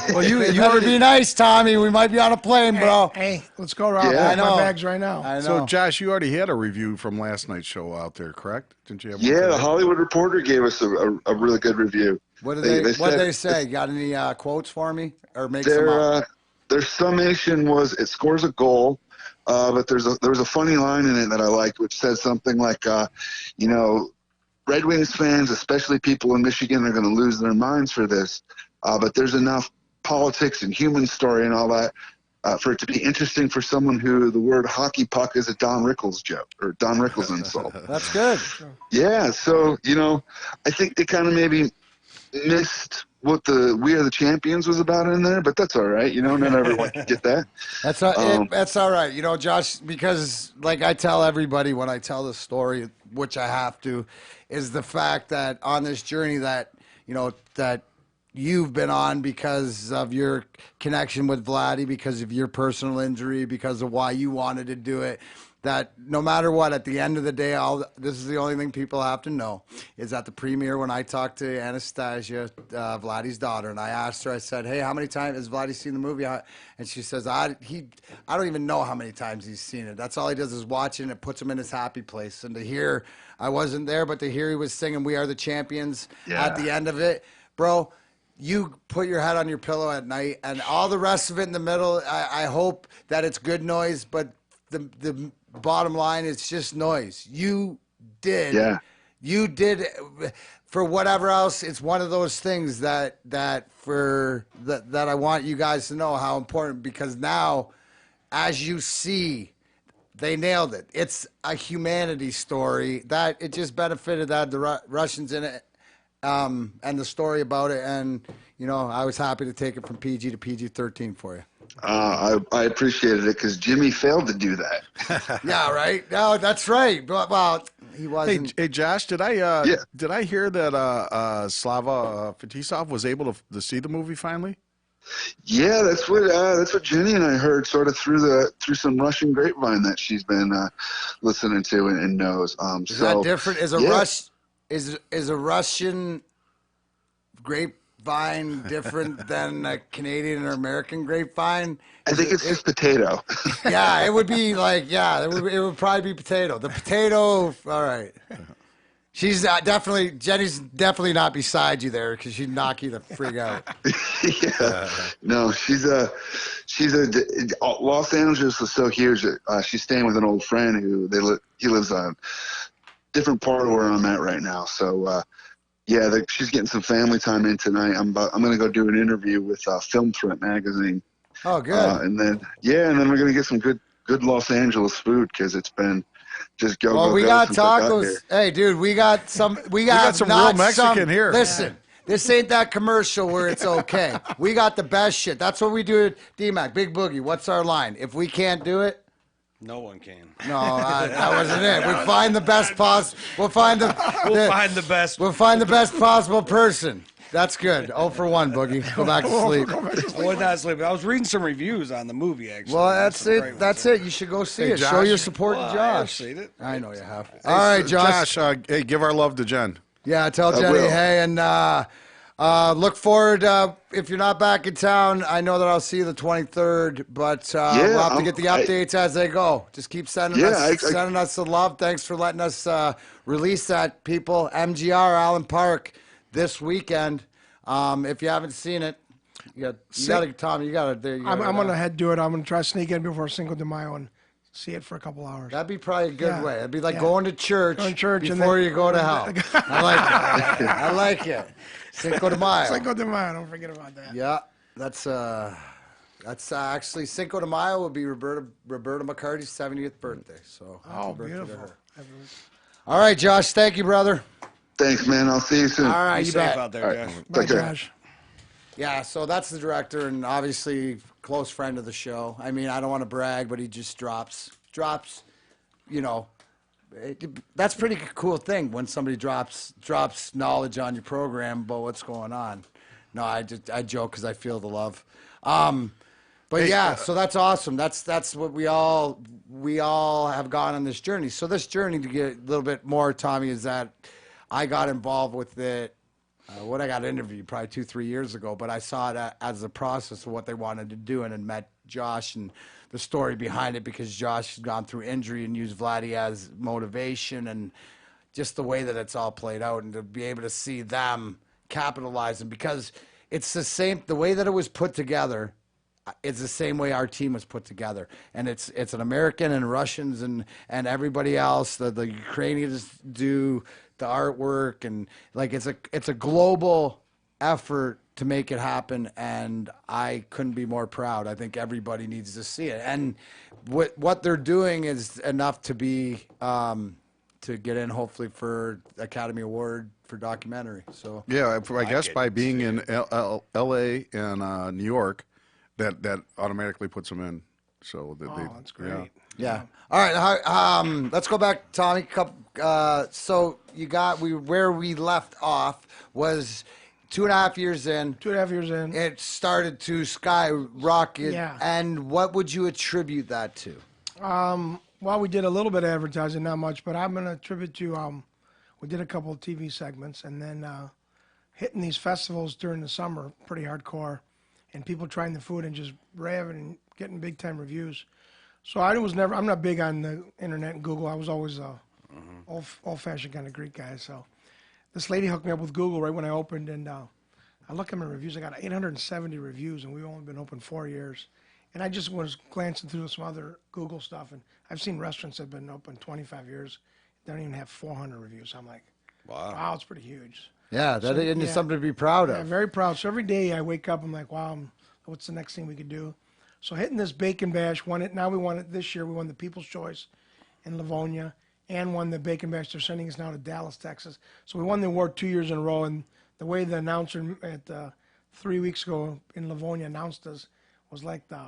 Well, you better be nice, Tommy. We might be on a plane, bro. Hey, let's go around. Yeah. I know. My bags right now. I know. So, Josh, you already had a review from last night's show out there, correct? Didn't you have one Yeah, today? the Hollywood Reporter gave us a really good review. What did they say? Got any quotes for me, or make some up? Their summation was it scores a goal. But there was a funny line in it that I liked, which says something like, you know, Red Wings fans, especially people in Michigan, are going to lose their minds for this. But there's enough politics and human story and all that for it to be interesting for someone who the word hockey puck is a Don Rickles joke or Don Rickles insult. That's good. Yeah, so, you know, I think they kind of maybe missed what the We Are the Champions was about in there, but that's all right. You know, not everyone can get that. That's all right. You know, Josh, because like I tell everybody when I tell this story, which I have to, is the fact that on this journey that, that you've been on because of your connection with Vladdy, because of your personal injury, because of why you wanted to do it, that no matter what, at the end of the day, this is the only thing people have to know, is at the premiere when I talked to Anastasia, Vladdy's daughter, and I asked her, I said, hey, how many times has Vladdy seen the movie? And she says, I don't even know how many times he's seen it. That's all he does is watch it, and it puts him in his happy place. And to hear, I wasn't there, but to hear he was singing We Are the Champions at the end of it, bro, you put your head on your pillow at night, and all the rest of it in the middle, I hope that it's good noise, but the bottom line, it's just noise. You did for whatever else. It's one of those things that I want you guys to know how important, because now, as you see, they nailed it. It's a humanity story that it just benefited that the Russians in it, and the story about it, and I was happy to take it from PG to PG-13 for you. I appreciated it because Jimmy failed to do that. Yeah, right. No, that's right. Well, he wasn't. Hey, Josh, did I hear that Slava Fetisov was able to see the movie finally? Yeah, that's what Jenny and I heard, sort of through some Russian grapevine that she's been listening to and knows. Is that different? Is a Russian grapevine different than a Canadian or American grapevine? I think it's just potato. Yeah, it would be like, it would probably be potato. The potato, all right. She's Jenny's definitely not beside you there, because she'd knock you the frig out. Yeah. No, she's Los Angeles is so huge that she's staying with an old friend he lives on different part of where I'm at right now. So, she's getting some family time in tonight. I'm going to go do an interview with Film Threat magazine. Oh, good. And then we're going to get some good Los Angeles food, because it's been just go. Well, we got tacos. Hey, dude, we got some real Mexican here. Listen, this ain't that commercial where it's okay. We got the best shit. That's what we do at DMAC. Big Boogie, what's our line? If we can't do it, no one can. No, that wasn't it. We'll find the best We'll find the best possible person. That's good. 0 for 1, Boogie. Go back to sleep. I was not sleeping. I was reading some reviews on the movie, actually. Well, that's it. That's it. You should go see it. Josh, show your support to Josh. I've seen it. I know you have. All right, Josh. Hey, give our love to Jen. Yeah, tell Jenny, hey, and look forward. If you're not back in town, I know that I'll see you the 23rd, but we'll have to get the updates as they go. Just keep sending us the love. Thanks for letting us release that, people. MGR, Allen Park, this weekend. If you haven't seen it, you gotta, Tom, you gotta. I'm gonna head do it. I'm gonna try to sneak in before Cinco de Mayo and see it for a couple hours. That'd be probably a good way. It'd be like going to church before you go to hell. I like it. I like it. Cinco de Mayo. Cinco de Mayo. Don't forget about that. Yeah, that's actually Cinco de Mayo will be Roberta McCarty's 70th birthday. So beautiful. All right, Josh. Thank you, brother. Thanks, man. I'll see you soon. All right, you bet. Out there, Josh. Bye, Josh. Yeah, so that's the director and obviously close friend of the show. I mean, I don't want to brag, but he just drops. That's a pretty cool thing when somebody drops knowledge on your program about what's going on. No, I joke because I feel the love. But yeah, so that's awesome. That's what we all have gone on this journey. So this journey, to get a little bit more, Tommy, is that I got involved with it. I got interviewed probably 2-3 years ago, but I saw it as a process of what they wanted to do, and then met Josh and the story behind it, because Josh has gone through injury and used Vladdy as motivation, and just the way that it's all played out, and to be able to see them capitalizing, because it's the way that it was put together. It's the same way our team was put together, and it's an American and Russians and everybody else. The Ukrainians do the artwork, and like it's a global effort to make it happen, and I couldn't be more proud. I think everybody needs to see it, and what they're doing is enough to be to get in, hopefully, for Academy Award for documentary. So yeah, I guess by being in L.A. and New York, that automatically puts them in. So that's great. Yeah. All right. Let's go back, Tommy. So where we left off was 2.5 years in. 2.5 years in. It started to skyrocket. Yeah. And what would you attribute that to? Well, we did a little bit of advertising, not much, but I'm going to attribute to we did a couple of TV segments, and then hitting these festivals during the summer, pretty hardcore, and people trying the food and just raving and getting big time reviews. So I'm not big on the internet and Google. I was always a old-fashioned kind of Greek guy. So this lady hooked me up with Google right when I opened, and I look at my reviews. I got 870 reviews, and we've only been open 4 years. And I just was glancing through some other Google stuff, and I've seen restaurants that have been open 25 years. They don't even have 400 reviews. I'm like, wow, it's pretty huge. Yeah, that is something to be proud of. Yeah, very proud. So every day I wake up, I'm like, wow, what's the next thing we could do? So hitting this Bacon Bash, this year we won the People's Choice in Livonia and won the Bacon Bash. They're sending us now to Dallas, Texas. So we won the award 2 years in a row, and the way the announcer 3 weeks ago in Livonia announced us was like the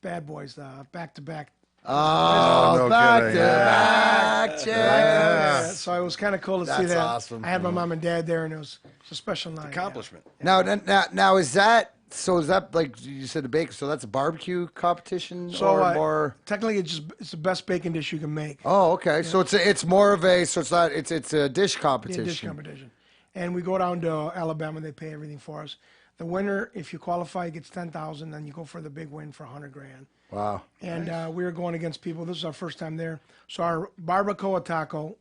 Bad Boys, the back-to-back. Oh, no back-to-back, Yeah. So it was kind of cool to see That's that. awesome. I had my mom and dad there, and it was a special night. Accomplishment. Now is that like you said, the bacon? So that's a barbecue competition, or more? Technically, it's the best bacon dish you can make. Oh, okay. Yeah. So it's more of a it's a dish competition. Yeah, dish competition, and we go down to Alabama. They pay everything for us. The winner, if you qualify, gets $10,000. Then you go for the big win for $100,000. Wow. And we were going against people. This is our first time there. So our barbacoa taco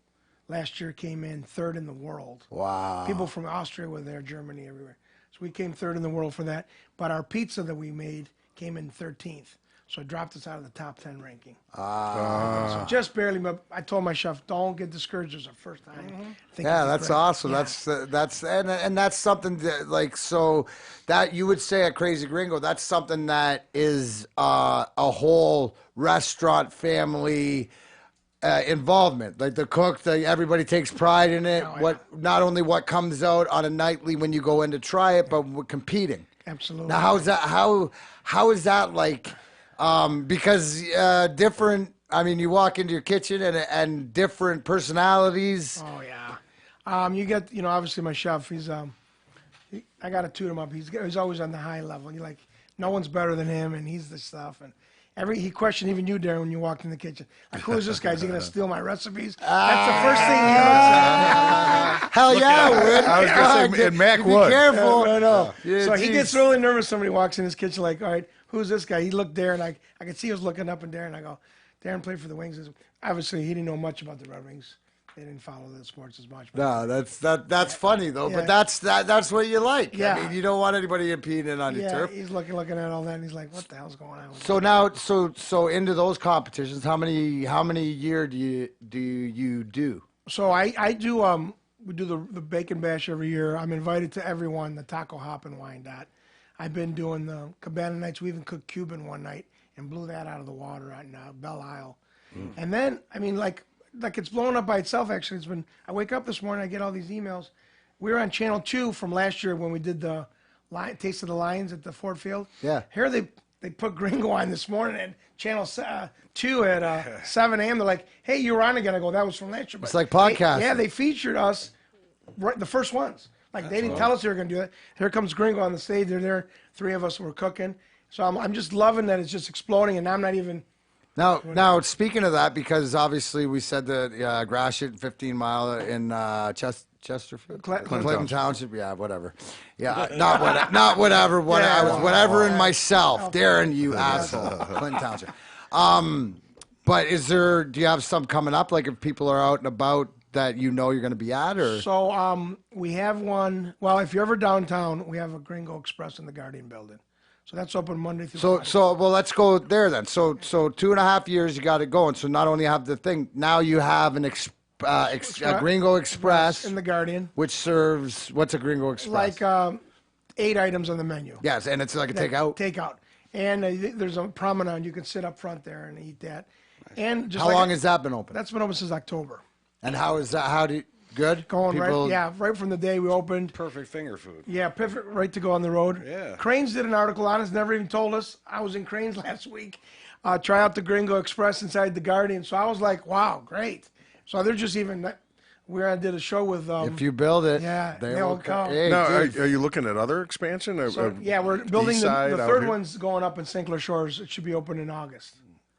last year came in third in the world. Wow. People from Austria were there, Germany, everywhere. So we came third in the world for that. But our pizza that we made came in 13th. So it dropped us out of the top 10 ranking. So just barely. But I told my chef, don't get discouraged. It's our first time. Yeah, that's great. Awesome. Yeah. That's and that's something that so that you would say at Crazy Gringo. That's something that is a whole restaurant family involvement. Like the cook, everybody takes pride in it. Not only what comes out on a nightly when you go in to try it, but we're competing. Absolutely. Now, how is that like? Because different. I mean, you walk into your kitchen and different personalities. Oh yeah. You get obviously my chef. He's I got to toot him up. He's always on the high level. You're like, no one's better than him, and he's the stuff. And he questioned even you, Darren, when you walked in the kitchen. Like, who is this guy? Is he going to steal my recipes? That's the first thing he would say. Hell yeah, I would. I was going to say, and Mac would. Be careful. No. Yeah, so he gets really nervous. Somebody walks in his kitchen like, all right, who's this guy? He looked Darren. I could see he was looking up at Darren. I go, Darren played for the Wings. Obviously, he didn't know much about the Red Wings. They didn't follow the sports as much. No, that's funny though. Yeah. But that's what you like. Yeah. I mean, you don't want anybody impeding on your turf. Yeah, he's looking at all that, and he's like, "What the hell's going on?" So now, so into those competitions, how many a year do you do? So I do. We do the Bacon Bash every year. I'm invited to everyone. The Taco Hop and Wyandotte. I've been doing the Cabana Nights. We even cooked Cuban one night and blew that out of the water on Belle Isle. And then, I mean, like it's blown up by itself. Actually, I wake up this morning, I get all these emails. We were on Channel 2 from last year when we did the Taste of the Lions at the Ford Field. Yeah. Here they put Gringo on this morning at Channel 2 at 7 a.m. They're like, "Hey, you were on again." I go, "That was from last year." But it's like podcast. They featured us, right, the first ones. Like they didn't tell us they were going to do that. Here comes Gringo on the stage. They're there. 3 of us were cooking. So I'm just loving that it's just exploding, and I'm not even. Now, speaking of that, because obviously we said that Gratiot 15 Mile in Chesterfield, Clinton Township, yeah, whatever, yeah, not whatever. I was whatever in myself, Darren, you asshole, Clinton Township. But do you have some coming up? Like if people are out and about that you're going to be at, or so we have one. Well, if you're ever downtown, we have a Gringo Express in the Guardian Building. So that's open Monday through Friday. So well, let's go there then. So 2.5 years you got it going. So not only have the thing, now you have an a Gringo Express in the Guardian, which serves what's a Gringo Express? Like 8 items on the menu. Yes, and it's like a takeout. Takeout, and there's a promenade. You can sit up front there and eat that. And just how long has that been open? That's been open since October. And how is that? Good? Going right from the day we opened. Perfect finger food. Yeah, perfect, right to go on the road. Yeah. Cranes did an article on us, never even told us. I was in Cranes last week. try out the Gringo Express inside the Guardian. So I was like, wow, great. So they're just even. We did a show with. If you build it, yeah, they will come. Hey, Now, dude. are you looking at other expansion? Yeah, we're building east the side out third here? one's going up in St. Clair Shores. It should be open in August.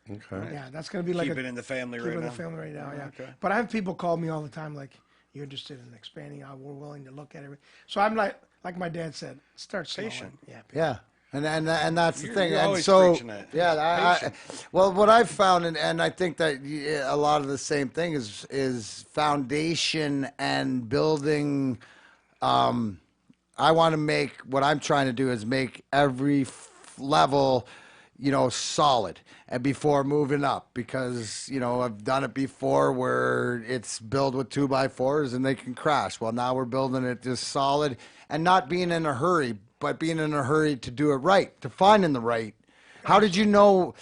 Okay. Yeah, that's going to be like Keep it in the family keep right it in now. the family right now. Yeah. Okay. But I have people call me all the time like, "You're interested in expanding? We're willing to look at it." So I'm like my dad said, start slow. Patient. Yeah. And that's the thing. You're and always so, preaching that. yeah, well, what I've found, and I think that a lot of the same thing is foundation and building. I want to make, what I'm trying to do is make every level, solid, and before moving up, because I've done it before where it's built with 2x4s and they can crash. Well, now we're building it just solid and not being in a hurry, but being in a hurry to do it right, to finding the right. How did you know?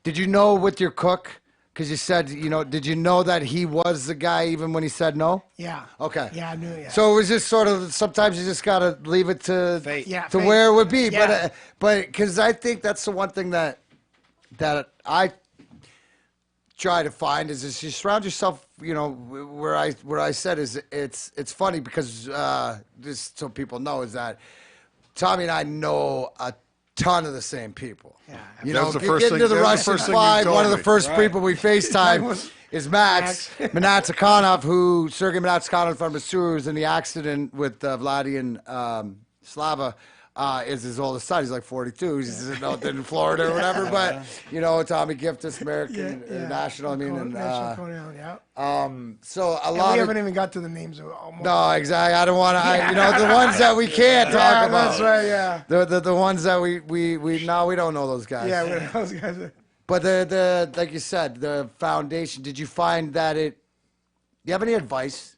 Did you know with your cook? Because you said, did you know that he was the guy even when he said no? Yeah. Okay. Yeah, I knew. Yeah. So it was just sort of, sometimes you just got to leave it to Fate. Yeah, to fate. where it would be. Yeah. But because I think that's the one thing that I try to find is you surround yourself, where I said is it's funny because just so people know is that Tommy and I know a ton of the same people. Yeah. That was the first getting thing- to the that was the Russian first thing you Five, told one of the me. first Right. people we FaceTime is Max Manatsakhanov, who Sergei Manatsakhanov from Masur was in the accident with Vladi and Slava. Is his oldest son. He's like 42. He's out there in Florida or whatever. But Tommy Giftis, American National. I mean, and National Cornell, yeah. so a And lot we of haven't even got to the names of almost. no, exactly. I don't want to. The ones that we can't talk Yeah, about. that's right. Yeah. The ones that we don't know those guys. Yeah. Those guys. But the like you said, the foundation. Did you find that it? Do you have any advice?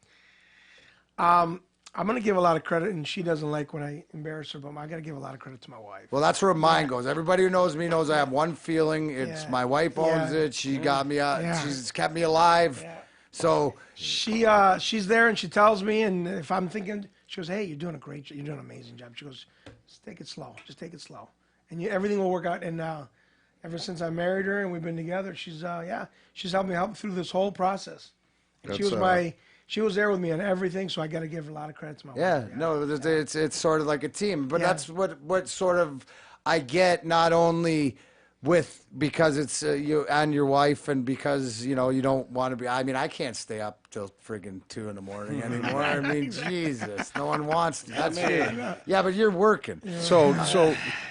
I'm going to give a lot of credit, and she doesn't like when I embarrass her, but I got to give a lot of credit to my wife. Well, that's where mine goes. Everybody who knows me knows I have one feeling. It's Yeah. my wife owns Yeah. it. She got me. Yeah. She's kept me alive. Yeah. So She's there, and she tells me, and if I'm thinking, she goes, "Hey, you're doing a great job. You're doing an amazing job." She goes, "Just take it slow. Just take it slow, and everything will work out." And ever since I married her and we've been together, she's helped me through this whole process. And she was there with me on everything, so I got to give her a lot of credit to my yeah, wife. no, it's sort of like a team. But Yeah. that's what sort of I get not only because it's you and your wife, and because you don't want to be. I mean, I can't stay up till friggin' 2 a.m. anymore. I mean, Jesus, no one wants to. That's you. Yeah, but you're working. So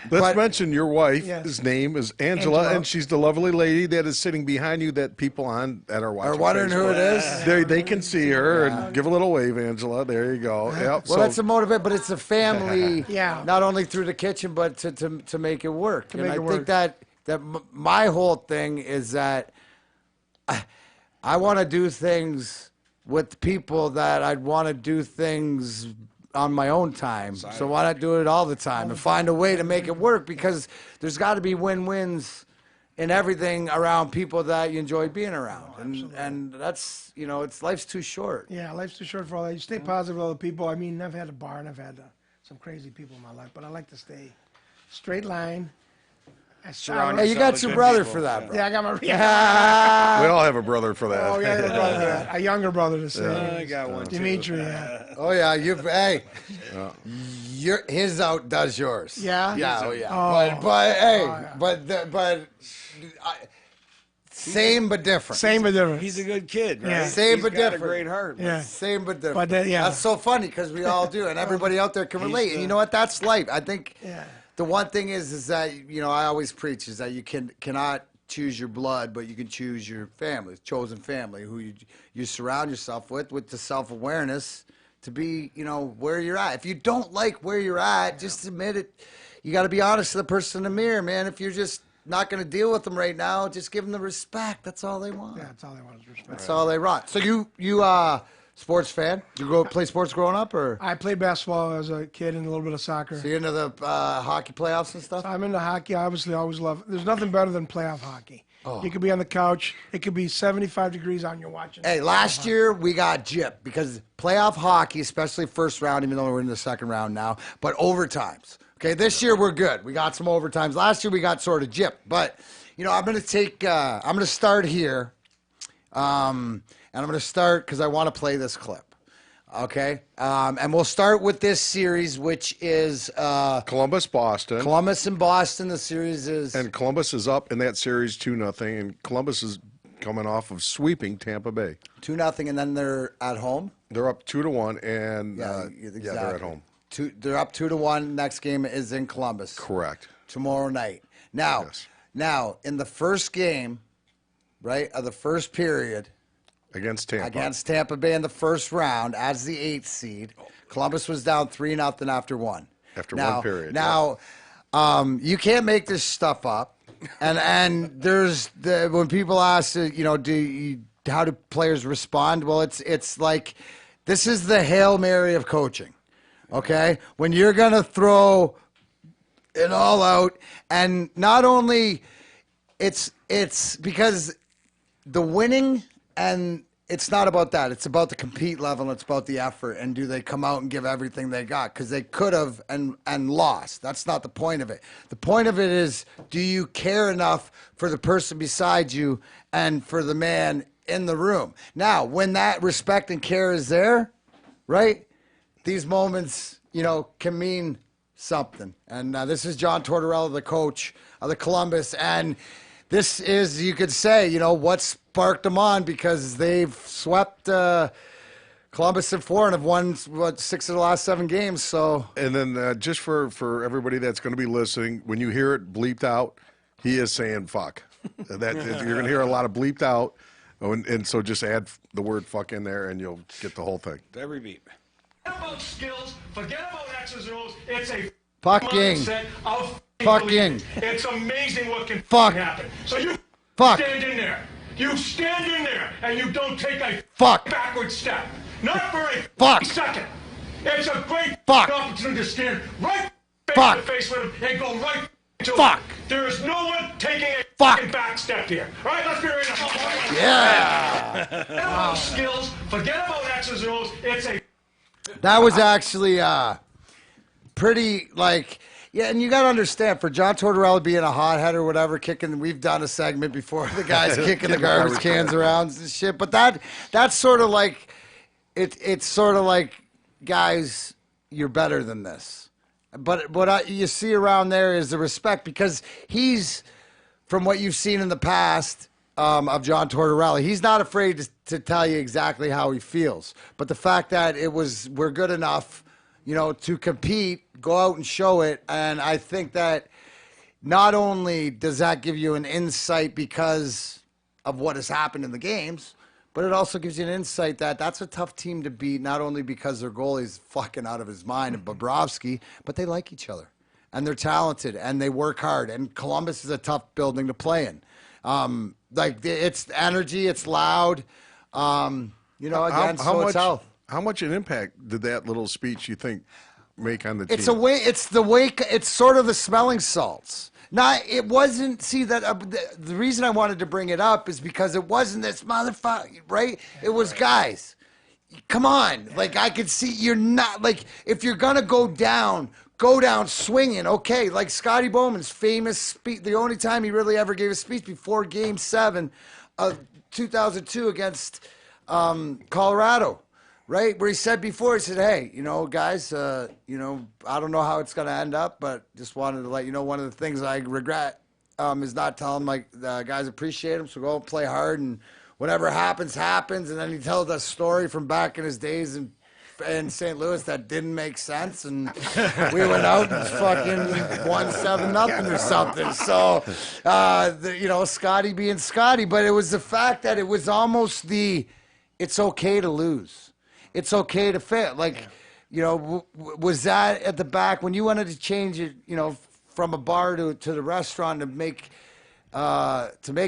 let's mention your wife. Yes. His name is Angela, Angela. and she's the lovely lady that is sitting behind you that people that are watching. Are wondering who it is? They can see her and give a little wave, Angela. There you go. Yep. Well, that's a motivate, but it's a family. Yeah. Not only through the kitchen, but to make it work. And make I it think work. that my whole thing is that I want to do things with people that I'd want to do things on my own time. So why not do it all the time and find a way to make it work? Because there's got to be win-wins in everything around people that you enjoy being around. And that's, life's too short. Yeah, life's too short for all that. You stay positive with other people. I mean, I've had a bar and I've had some crazy people in my life, but I like to stay straight line. Hey, you got your brother for that, bro. Yeah, I got my. we all have a brother for that. Oh yeah, I got a brother for that. A younger brother to say. I got one too. Dimitri. Yeah. Oh yeah, his outdoes yours. Yeah? Yeah, oh yeah. Oh. But hey, yeah. same but different. Same but different. He's a good kid, right? Yeah. Same He's but got different. a great heart. man. Yeah. Same but different. But yeah. That's so funny because we all do, and everybody out there can relate. And you know what? That's life. I think Yeah. the one thing is that I always preach is that you cannot choose your blood, but you can choose your family, chosen family, who you surround yourself with the self-awareness to be, where you're at. If you don't like where you're at, just admit it. You got to be honest to the person in the mirror, man. If you're just not going to deal with them right now, just give them the respect. That's all they want. Yeah, that's all they want is respect. That's all they want. So you sports fan? You go play sports growing up, or I played basketball as a kid and a little bit of soccer. so you into the hockey playoffs and stuff? I'm into hockey. I obviously always love. There's nothing better than playoff hockey. Oh. You could be on the couch. It could be 75 degrees out and you're watching. Hey, last year we got gypped because playoff hockey, especially first round, even though we're in the second round now, but overtimes. Okay, this year we're good. We got some overtimes. Last year we got sort of gypped, but I'm going to take. I'm going to start here, and I'm going to start because I want to play this clip. Okay, and we'll start with this series, which is Columbus, Boston. Columbus and Boston. The series is, and Columbus is up in that series 2-0, and Columbus is coming off of sweeping Tampa Bay 2-0, and then they're at home. They're up 2-1, and exactly. they're at home. They're up 2-1. Next game is in Columbus. Correct. Tomorrow night. Now, in the first game, right, of the first period. Against Tampa Bay in the first round as the 8th seed. Columbus was down 3-0 after one. One period. Now, you can't make this stuff up. And there's when people ask, how do players respond? Well, it's like this is the Hail Mary of coaching. Okay? When you're going to throw it all out, and not only it's because the winning, and it's not about that. It's about the compete level, and it's about the effort, and do they come out and give everything they got? Because they could have and lost. That's not the point of it. The point of it is, do you care enough for the person beside you and for the man in the room? Now, when that respect and care is there, right, these moments, can mean something. And this is John Tortorella, the coach of the Columbus, and this is, you could say, what sparked them on, because they've swept Columbus in 4 and have won 6 of the last 7 games. So, and then just for everybody that's going to be listening, when you hear it bleeped out, he is saying "fuck." That you're going to hear a lot of bleeped out, and so just add the word "fuck" in there, and you'll get the whole thing. Every beat. Forget about skills. Forget about X's and O's. It's a fucking mindset of fucking. It's amazing what can happen. So you stand in there. You stand in there, and you don't take a backward step. Not for a second. It's a great opportunity to stand right face to face with him and go right to him. There is no one taking a back step here. All right, let's be ready to Yeah. Forget about skills. Forget about X's and O's. It's a. That was actually pretty, and you got to understand, for John Tortorella being a hothead or whatever, we've done a segment before, the guys kicking the garbage cans around and shit, but that's sort of like, it's sort of like, guys, you're better than this. But what you see around there is the respect, because he's, from what you've seen in the past, of John Tortorella, he's not afraid to tell you exactly how he feels. But the fact that we're good enough, to compete, go out and show it. And I think that not only does that give you an insight because of what has happened in the games, but it also gives you an insight that that's a tough team to beat, not only because their goalie's fucking out of his mind and Bobrovsky, but they like each other. And they're talented, and they work hard. And Columbus is a tough building to play in. It's energy, it's loud, it's health. How much an impact did that little speech, you think, make on the team? It's sort of the smelling salts. It wasn't, see, that the reason I wanted to bring it up is because it wasn't this motherfucker, right? It was, guys, come on. I could see you're not, if you're going to go down swinging, okay. Like Scotty Bowman's famous speech, the only time he really ever gave a speech before Game 7 of 2002 against Colorado, right? Where he said, hey, guys, I don't know how it's going to end up, but just wanted to let you know one of the things I regret is not telling my guys appreciate him, so go and play hard, and whatever happens, happens. And then he tells that story from back in his days in St. Louis that didn't make sense, and we went out and fucking won 7-0 or something. So, Scotty being Scotty, but it was the fact that it was almost it's okay to lose. It's okay to fail. Was that at the back when you wanted to change it, from a bar to the restaurant to make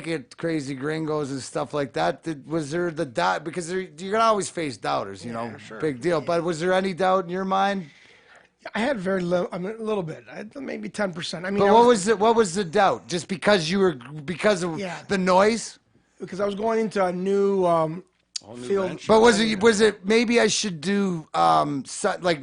it Crazy Gringos and stuff like that? Was there the doubt? Because you're gonna always face doubters, sure. Big deal. But was there any doubt in your mind? I had a little bit, maybe 10%. But what was the doubt? Just because of the noise? Because I was going into a new field. But was it maybe I should do like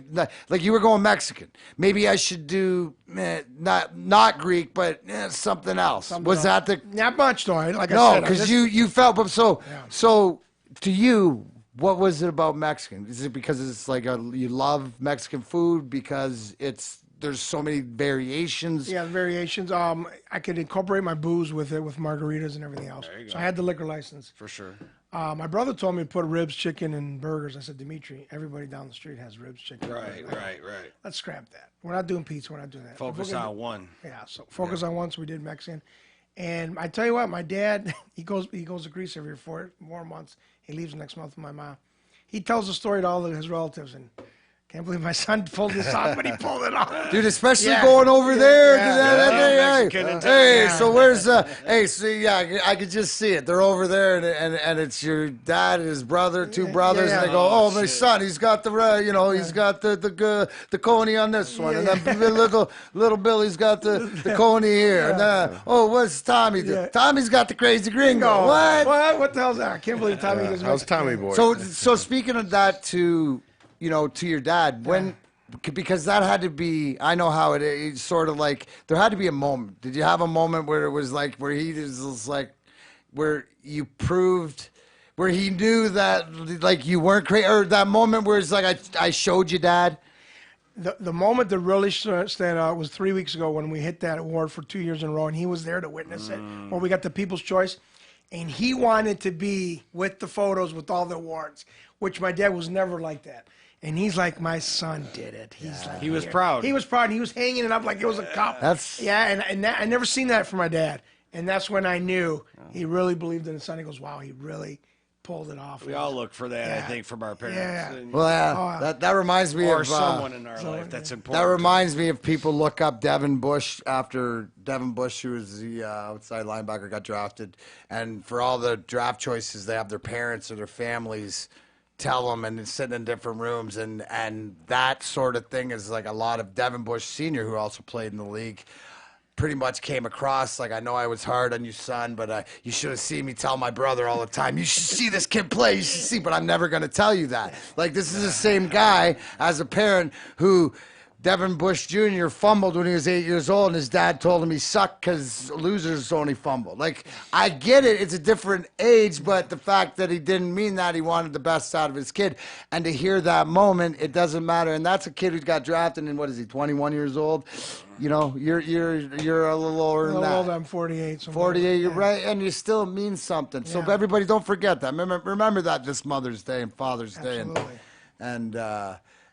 you were going Mexican? Maybe I should do not Greek, but something else. Was that the not much though? Like no, I said, because you felt but so to you. What was it about Mexican? Is it because it's like you love Mexican food because there's so many variations? Yeah, variations. I could incorporate my booze with it, with margaritas and everything else. So I had the liquor license. For sure. My brother told me to put ribs, chicken, and burgers. I said, Dimitri, everybody down the street has ribs, chicken. Right. Let's scrap that. We're not doing pizza. We're not doing that. Focus on one. Yeah, so focus on one. So we did Mexican. And I tell you what, my dad, he goes to Greece every 4 more months. He leaves next month with my mom. He tells the story to all of his relatives, and can't believe my son pulled this off, but he pulled it off. Dude, especially going over there. Hey, so where's I could just see it. They're over there, and it's your dad and his brother, two brothers, and they go, "Oh, my son, he's got the he's got the coney on this one, and then little Billy's got the coney here, and then what's Tommy do? Tommy's got the crazy gringo. What the hell's that? I can't believe Tommy doesn't. How's Tommy boy? So speaking of that, to your dad, because that had to be, I know how it's sort of like, there had to be a moment. Did you have a moment where it was like, where he was like, where you proved, where he knew that, like, you weren't crazy, or that moment where it's like, I showed you, Dad? The moment that really stand out was 3 weeks ago when we hit that award for 2 years in a row, and he was there to witness it, where we got the People's Choice, and he wanted to be with the photos with all the awards, which my dad was never like that. And he's like, my son did it. He was proud. He was proud. And he was hanging it up like it was a cup. And I never seen that from my dad. And that's when I knew he really believed in his son. He goes, wow, he really pulled it off. We all look for that, I think, from our parents. Yeah. Well, that reminds me or of someone in our life that's important. That reminds me of people look up Devin Bush after Devin Bush, who was the outside linebacker, got drafted. And for all the draft choices, they have their parents or their families tell them, and it's sitting in different rooms, and that sort of thing is like a lot of Devin Bush Sr., who also played in the league, pretty much came across like, I know I was hard on you, son, but you should have seen me tell my brother all the time, you should see this kid play, you should see, but I'm never going to tell you that. Like, this is the same guy as a parent who Devin Bush Jr. fumbled when he was 8 years old, and his dad told him he sucked because losers only fumble. Like, I get it. It's a different age, but the fact that he didn't mean that, he wanted the best out of his kid. And to hear that moment, it doesn't matter. And that's a kid who got drafted in, 21 years old? You're a little older than that. Old, I'm 48. 48, you're right, and you still mean something. So everybody, don't forget that. Remember that this Mother's Day and Father's Day.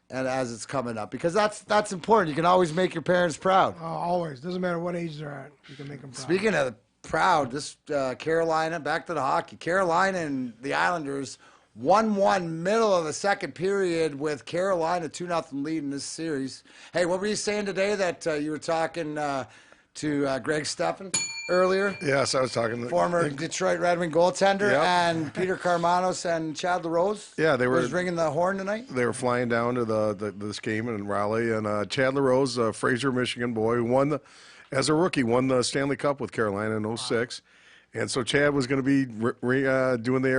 And as it's coming up, because that's important. You can always make your parents proud. Always. Doesn't matter what age they're at. You can make them proud. Speaking of proud, this Carolina, back to the hockey. Carolina and the Islanders 1-1 middle of the second period with Carolina 2-0 lead in this series. Hey, what were you saying today that you were talking to Greg Steffen earlier? Yes, I was talking to former Detroit Red Wing goaltender, and Peter Carmanos and Chad LaRose. Yeah, they were ringing the horn tonight. They were flying down to this game in Raleigh, and Chad LaRose, a Fraser, Michigan boy, who as a rookie won the Stanley Cup with Carolina in 06. And so Chad was going to be doing the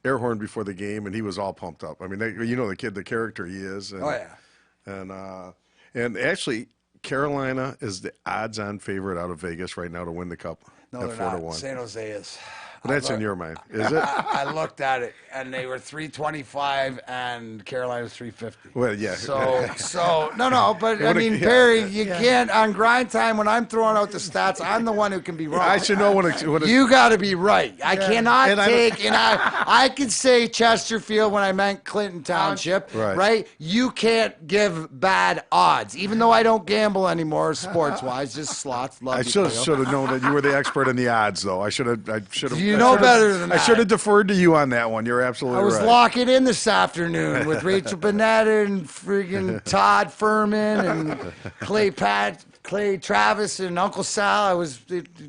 air horn before the game, and he was all pumped up. I mean, the kid, the character he is. And, and actually, Carolina is the odds-on favorite out of Vegas right now to win the Cup at 4-1. San Jose is. But that's in your mind, is it? I looked at it, and they were 325, and Carolina was 350. Well, yeah. So no, but I mean, Barry, you can't, on grind time, when I'm throwing out the stats, I'm the one who can be wrong. I should know when you got to be right. I cannot I could say Chesterfield when I meant Clinton Township, right? You can't give bad odds, even though I don't gamble anymore, sports-wise, just slots. I should have known that you were the expert in the odds, though. I should have. You know better than that. I should have deferred to you on that one. You're absolutely right. I was locking in this afternoon with Rachel Bonetta and friggin' Todd Furman and Clay Travis and Uncle Sal. I was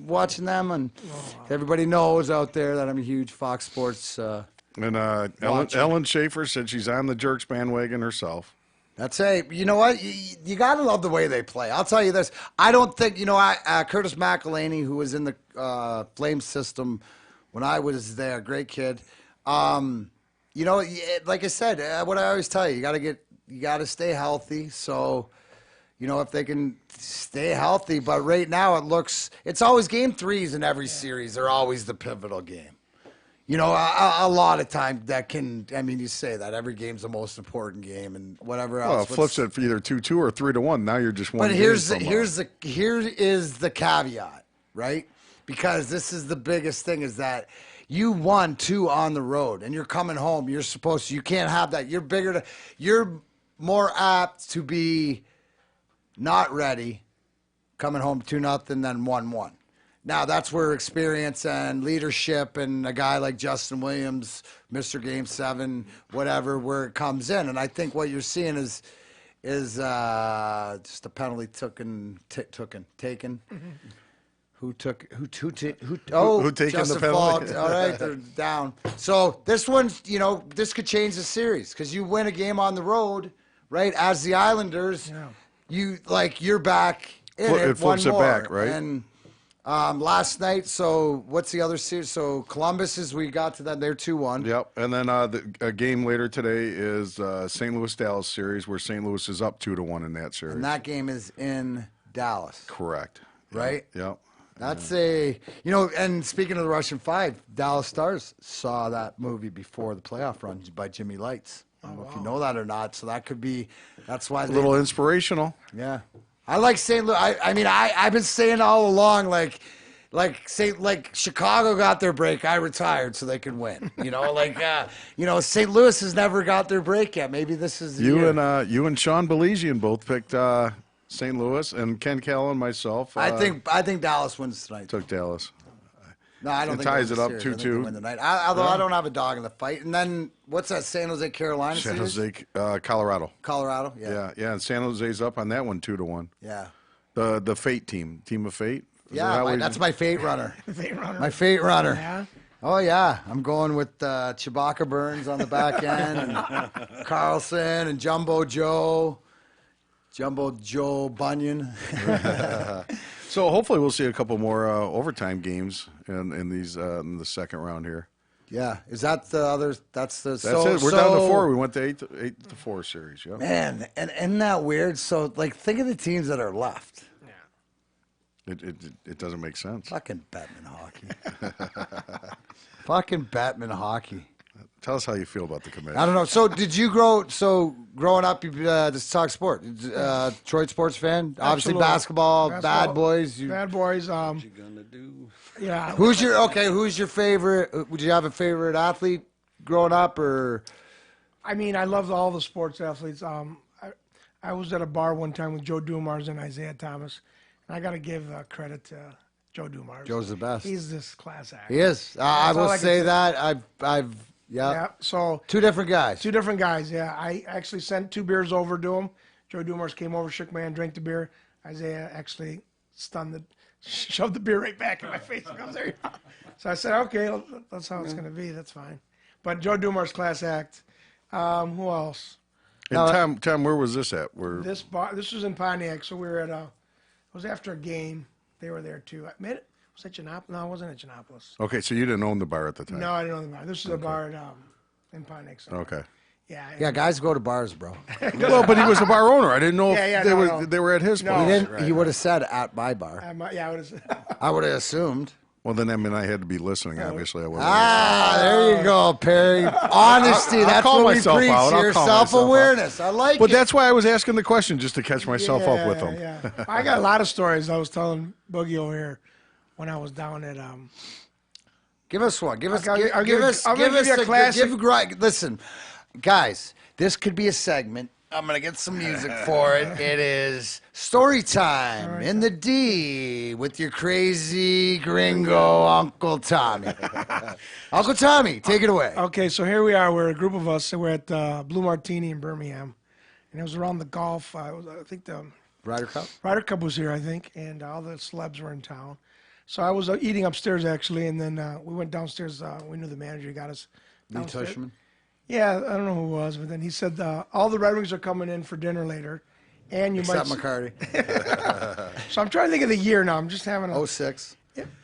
watching them, and everybody knows out there that I'm a huge Fox Sports And Ellen Schaefer said she's on the Jerks bandwagon herself. That's it. You know what? You got to love the way they play. I'll tell you this. I don't think, Curtis McElhaney, who was in the Flame system when I was there, great kid. You know, like I said, what I always tell you, you got to stay healthy. So, you know, if they can stay healthy, but right now it's always game threes in every series. They're always the pivotal game. You know, a lot of time you say that every game's the most important game and whatever else. Well, it flips it for either 2-2 or 3-1. Now you're just one. But here is the caveat, right? Because this is the biggest thing is that you won 2 on the road and you're coming home. You can't have that. You're more apt to be not ready coming home 2-0 than 1-1. Now, that's where experience and leadership and a guy like Justin Williams, Mr. Game 7, whatever, where it comes in. And I think what you're seeing is just a penalty taken. Mm-hmm. Who taken the penalty? Fault. All right, they're down. So this one, you know, this could change the series because you win a game on the road, right? As the Islanders, you're back in it. It flips it back, right? And last night, so what's the other series? So Columbus we got to that. They're 2-1. Yep. And then a game later today is St. Louis-Dallas series where St. Louis is up 2-1 in that series. And that game is in Dallas. Correct. Right? Yep. That's and speaking of the Russian Five, Dallas Stars saw that movie before the playoff run by Jimmy Lights. I don't know if you know that or not. So that's why a little inspirational. Yeah. I like St. Louis. I've been saying all along, like Chicago got their break. I retired so they can win. You know, St. Louis has never got their break yet. Maybe this is the year. You and Sean Belizean both picked St. Louis, and Ken Kell and myself. I think Dallas wins tonight. Took Dallas. No, I don't it think ties it up 2-2. Win the night. Although I don't have a dog in the fight. And then what's that? San Jose, Carolina. San Jose, Colorado. Colorado. Yeah. Yeah. And San Jose's up on that one 2-1. Yeah. The Fate team of Fate. That's my fate runner. Fate runner. My fate runner. Yeah. Oh yeah, I'm going with Chewbacca Burns on the back end, and Carlson and Jumbo Joe Bunyan. So hopefully we'll see a couple more overtime games in these in the second round here. Yeah, is that the other? That's it. We're down to 4. We went to 8-4 series. Yeah. Man, and isn't that weird? So like, think of the teams that are left. Yeah. It doesn't make sense. Fucking Batman hockey. Fucking Batman hockey. Tell us how you feel about the committee. I don't know. So did you growing up, you just talk sport? Detroit sports fan? Obviously Absolutely. basketball, Bad Boys. Bad Boys. What you gonna do? Yeah. Who's your favorite? Would you have a favorite athlete growing up or? I mean, I love all the sports athletes. I was at a bar one time with Joe Dumars and Isaiah Thomas, and I got to give credit to Joe Dumars. Joe's the best. He's this class act. He is. I will say that. Yeah. So two different guys. Yeah. I actually sent 2 beers over to him. Joe Dumars came over, shook my hand, drank the beer. Isaiah actually shoved the beer right back in my face. He goes, there you go. So I said, okay, that's how it's going to be. That's fine. But Joe Dumars, class act. Who else? And Tom, where was this at? This was in Pontiac. So we were at it was after a game. They were there too. Was that Giannopolis? No, it wasn't at Giannopolis. Okay, so you didn't own the bar at the time. No, I didn't own the bar. This was a bar in Pontiac. So. Okay. Yeah, guys go to bars, bro. Well, but he was a bar owner. I didn't know if they were at his place. He would have said at my bar. I would have assumed. Well, then, I had to be listening. Obviously, I wasn't. There you go, Perry. Honesty, that's what we preach here. Self-awareness. I like it. But that's why I was asking the question, just to catch myself up with them. Yeah. I got a lot of stories I was telling Boogie over here when I was down at Give us one. Give us a classic. Listen, guys, this could be a segment. I'm going to get some music for it. It is story time in the D with your crazy gringo Uncle Tommy. Uncle Tommy, take it away. Okay, so here we are. We're a group of us. We're at Blue Martini in Birmingham. And it was around the golf. I think the Ryder Cup was here, I think. And all the celebs were in town. So I was eating upstairs, actually. And then we went downstairs. We knew the manager. He got us downstairs. Lee Tushman? Yeah, I don't know who it was, but then he said all the Red Wings are coming in for dinner later, and Except McCarty. So I'm trying to think of the year now. I'm just having 06.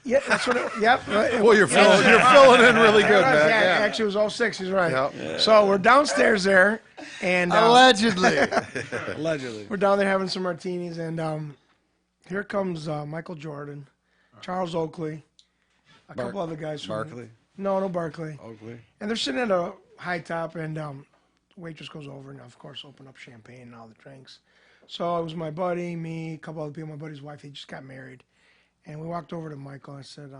Yeah, that's what it, yep. Well, you're filling in really good, Yeah, man. Yeah. actually it was 06, he's right. Yep. Yeah. So we're downstairs there, and Allegedly. Allegedly. we're down there having some martinis, and here comes Michael Jordan, Charles Oakley, a couple other guys. Barkley? No Barkley. Oakley. And they're sitting at a high top, and waitress goes over and, of course, open up champagne and all the drinks. So it was my buddy, me, a couple other people, my buddy's wife. He just got married. And we walked over to Michael. And I said,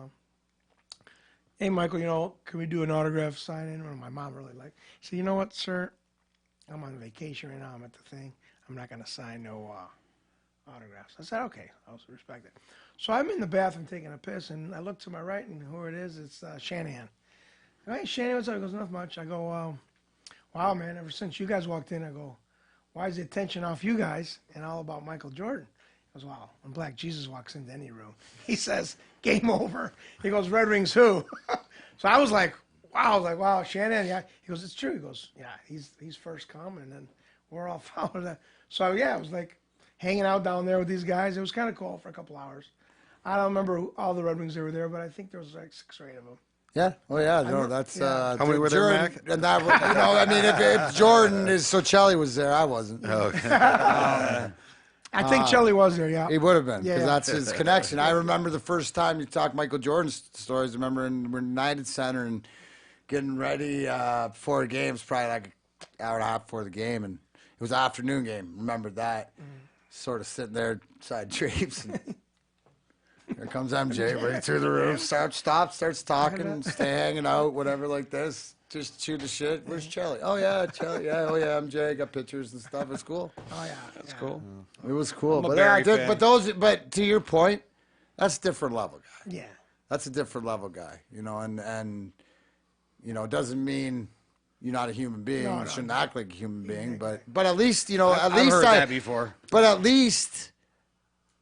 hey, Michael, can we do an autograph signing? Well, my mom really liked it. He said, you know what, sir? I'm on vacation right now. I'm at the thing. I'm not going to sign no autographs. I said, okay. I also respect it. So I'm in the bathroom taking a piss, and I look to my right, and who it is, it's Shanahan. I go, hey, Shanahan, what's up? He goes, not much. I go, wow, man, ever since you guys walked in, I go, why is the attention off you guys and all about Michael Jordan? He goes, wow, when Black Jesus walks into any room, he says, game over. He goes, Red Wings who? So I was like, wow, Shanahan, yeah. He goes, it's true. He goes, yeah, he's first come, and then we're all following that. So, yeah, it was like hanging out down there with these guys. It was kind of cool for a couple hours. I don't remember all the Red Wings that were there, but I think there was like 6 or 8 of them. Yeah. Oh, yeah. No, that's How many were there, Jordan, Mac? and that, I mean, if Jordan is so Chelly was there, I wasn't. Okay. I think Chelly was there, yeah. He would have been, because Yeah. that's his connection. I remember the first time you talked Michael Jordan stories. I remember we're in United Center and getting ready for a game. It's probably like an hour and a half before the game, and it was an afternoon game. Remember that? Sort of sitting there beside Drapes, and here comes MJ right through the room. Starts talking, stay hanging out, whatever like this. Just shoot the shit. Where's Chelly? Oh yeah, Chelly. Yeah, oh yeah, MJ. Got pictures and stuff. It's cool. Oh, yeah. That's cool. It was cool. I'm a But Barry fan. but to your point, that's a different level guy. Yeah. That's a different level guy. And it doesn't mean you're not a human being. No, you no, shouldn't act like a human being. But at least I've heard that before. But at least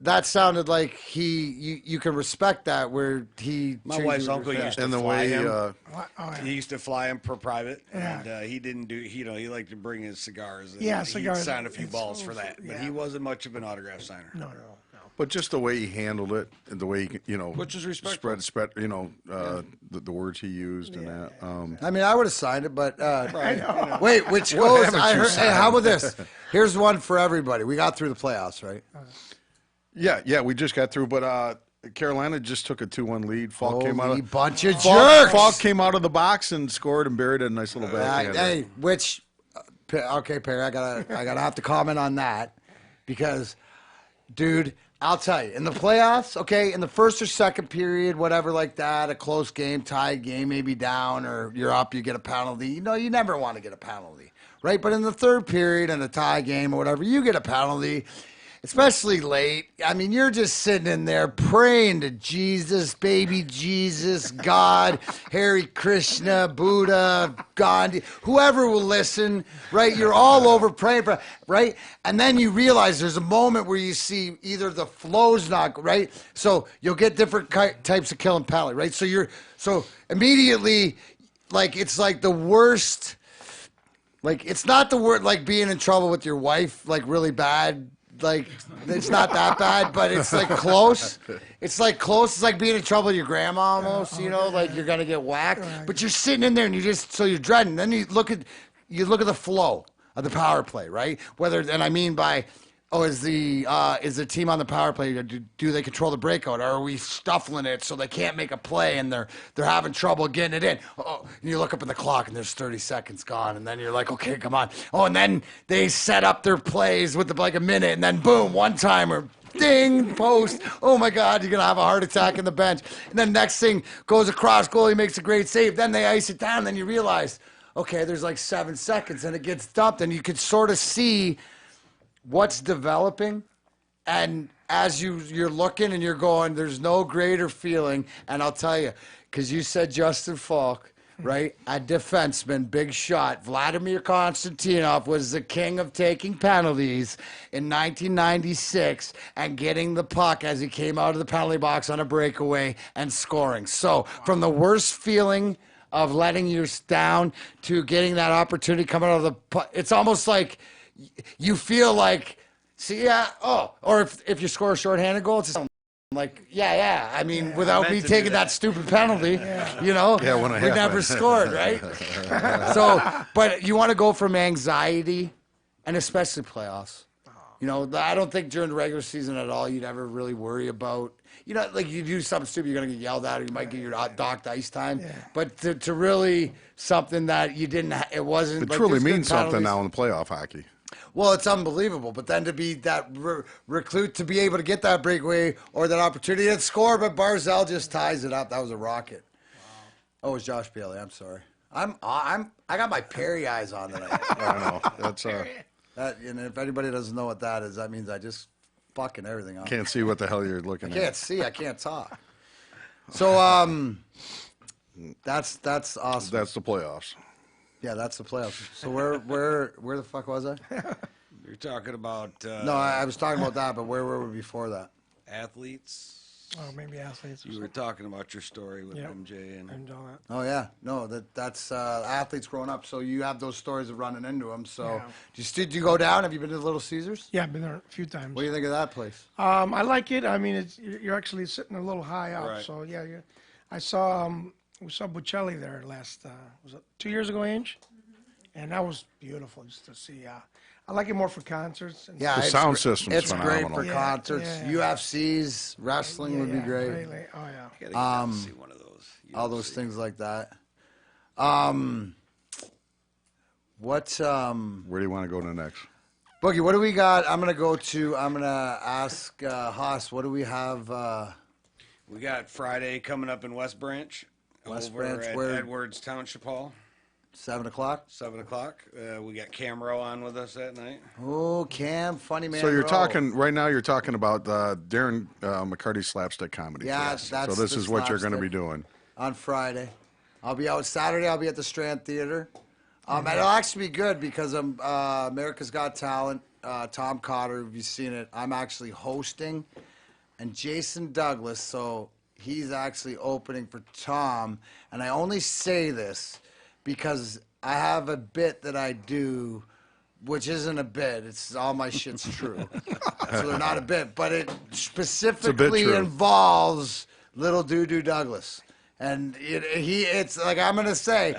that sounded like you can respect that where he. My wife's uncle used to And the fly way, him. Oh, yeah. He used to fly him per private, Yeah. and he didn't do. He liked to bring his cigars. And Yeah, he'd cigars. sign a few It's balls for also- that, but yeah. he wasn't much of an autograph signer. No. but just the way he handled it and the way he, Which is respectful. spread, the words he used and that. I mean, I would have signed it, but wait, which goes. I heard, hey, how about this? Here's one for everybody. We got through the playoffs, right? Yeah, we just got through, but Carolina just took a 2-1 lead. Falk came out. Holy bunch of Falk, jerks. Falk came out of the box and scored and buried a nice little backhand. Hey, which, okay, Perry, I gotta have to comment on that because, dude, I'll tell you, in the playoffs, okay, in the first or second period, whatever like that, a close game, tied game, maybe down or you're up, you get a penalty. You never want to get a penalty, right? But in the third period and a tie game or whatever, you get a penalty. Especially late. I mean, you're just sitting in there praying to Jesus, baby Jesus, God, Hare Krishna, Buddha, Gandhi, whoever will listen, right? You're all over praying for, right? And then you realize there's a moment where you see either the flow's not, right? So you'll get different types of killing penalty, right? So immediately, like, it's like the worst, like, it's not the word, like being in trouble with your wife, like really bad. Like, it's not that bad, but it's like close. It's like close. It's like being in trouble with your grandma almost, like you're going to get whacked. But you're sitting in there and you're dreading. Then you look at the flow of the power play, right? And I mean by, is the team on the power play, do they control the breakout? Or are we stuffing it so they can't make a play and they're having trouble getting it in? Oh, and you look up at the clock and there's 30 seconds gone, and then you're like, okay, come on. Oh, and then they set up their plays with like a minute, and then boom, one timer. Ding, post. Oh my God, you're going to have a heart attack in the bench. And then next thing goes across, goalie makes a great save. Then they ice it down, then you realize, okay, there's like 7 seconds, and it gets dumped, and you can sort of see what's developing, and as you're looking and you're going, there's no greater feeling. And I'll tell you, because you said Justin Falk, right? A defenseman, big shot. Vladimir Konstantinov was the king of taking penalties in 1996 and getting the puck as he came out of the penalty box on a breakaway and scoring. So from the worst feeling of letting you down to getting that opportunity coming out of the puck, it's almost like you feel like, or if you score a shorthanded goal, it's just Like, yeah. I mean, without me taking that stupid penalty, when it we never scored, right? So, but you want to go from anxiety, and especially playoffs. I don't think during the regular season at all you'd ever really worry about. Like you do something stupid, you're going to get yelled at, or you might get your docked ice time. Yeah. But to really something that you didn't, it wasn't. It like, truly means something now in the playoff hockey. Well, it's unbelievable. But then to be that recluse, to be able to get that breakaway or that opportunity to score, but Barzal just ties it up. That was a rocket. Wow. Oh, it was Josh Bailey. I'm sorry. I got my Perry eyes on tonight. I know. That's and if anybody doesn't know what that is, that means I just fucking everything up. Can't see what the hell you're looking at. I can't see. I can't talk. So that's awesome. That's the playoffs. Yeah, that's the playoffs. So where the fuck was I? You're talking about no, I was talking about that, but where were we before that? Athletes. Oh, maybe athletes. You were talking about your story with MJ and. Oh yeah, no, that's athletes growing up. So you have those stories of running into them. So did you go down? Have you been to the Little Caesars? Yeah, I've been there a few times. What do you think of that place? I like it. I mean, you're actually sitting a little high up. Right. So yeah, I saw we saw Bocelli there last was it 2 years ago, Ange? And that was beautiful just to see. I like it more for concerts. Yeah, the sound system's it's phenomenal. Great for concerts. UFCs, wrestling would be great. Really. Oh yeah. Gotta see one of those. All those things like that. Where do you want to go to next? Boogie, what do we got? I'm gonna ask Haas, what do we have? We got Friday coming up in West Branch. Where? Edwards Township Hall. 7 o'clock? 7 o'clock. We got Cam Rowe on with us that night. Oh, Cam, funny man. So you're talking about Darren McCarty slapstick comedy. Yeah, so this is what you're going to be doing on Friday. I'll be out Saturday. I'll be at the Strand Theater. It'll actually be good because America's Got Talent. Tom Cotter, have you seen it? I'm actually hosting, and Jason Douglas. So he's actually opening for Tom, and I only say this because I have a bit that I do, which isn't a bit. It's all my shit's true. So they're not a bit, but it specifically involves little Doo-Doo Douglas. And it's like I'm going to say,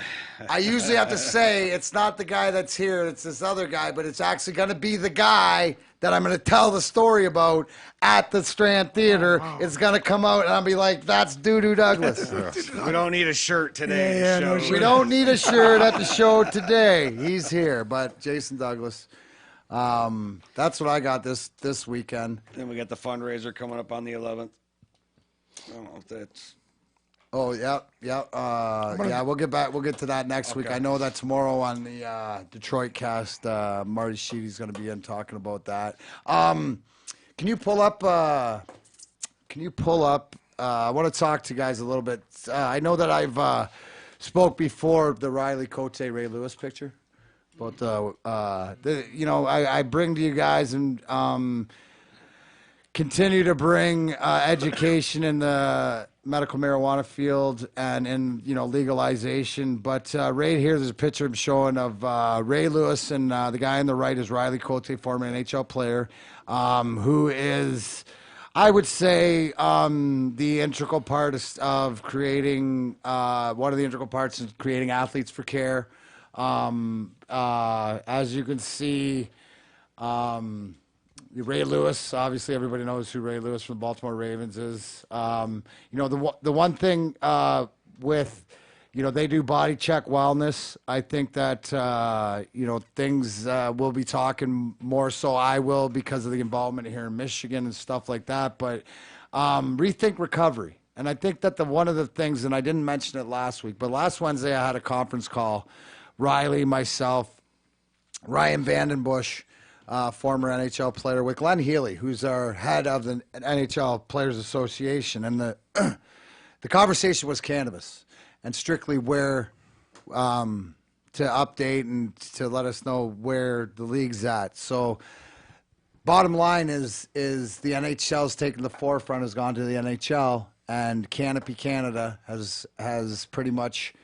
I usually have to say it's not the guy that's here, it's this other guy, but it's actually going to be the guy that I'm going to tell the story about at the Strand Theater. Oh, wow. It's going to come out, and I'll be like, that's Doo-Doo Douglas. We don't need a shirt today. Yeah, no shirt. We don't need a shirt at the show today. He's here, but Jason Douglas. That's what I got this weekend. Then we got the fundraiser coming up on the 11th. I don't know if that's... Oh, yeah. We'll get to that next week. I know that tomorrow on the Detroit cast, Marty Sheedy's going to be in talking about that. Can you pull up? I want to talk to you guys a little bit. I know that I've spoke before the Riley Cote Ray Lewis picture, but I bring to you guys and continue to bring education in the medical marijuana field and in legalization. But right here, there's a picture I'm showing of Ray Lewis, and the guy on the right is Riley Cote, former NHL player, who is, I would say, the integral part of creating one of the integral parts is creating athletes for care. As you can see. Ray Lewis, obviously everybody knows who Ray Lewis from the Baltimore Ravens is. The one thing with, they do body check wellness. I think that, things we'll be talking more so I will because of the involvement here in Michigan and stuff like that. But rethink recovery. And I think that one of the things, and I didn't mention it last week, but last Wednesday I had a conference call. Riley, myself, Ryan Vandenbush, former NHL player, with Glenn Healy, who's our head of the NHL Players Association. And the conversation was cannabis and strictly where to update and to let us know where the league's at. So bottom line is the NHL's taken the forefront, has gone to the NHL, and Canopy Canada has pretty much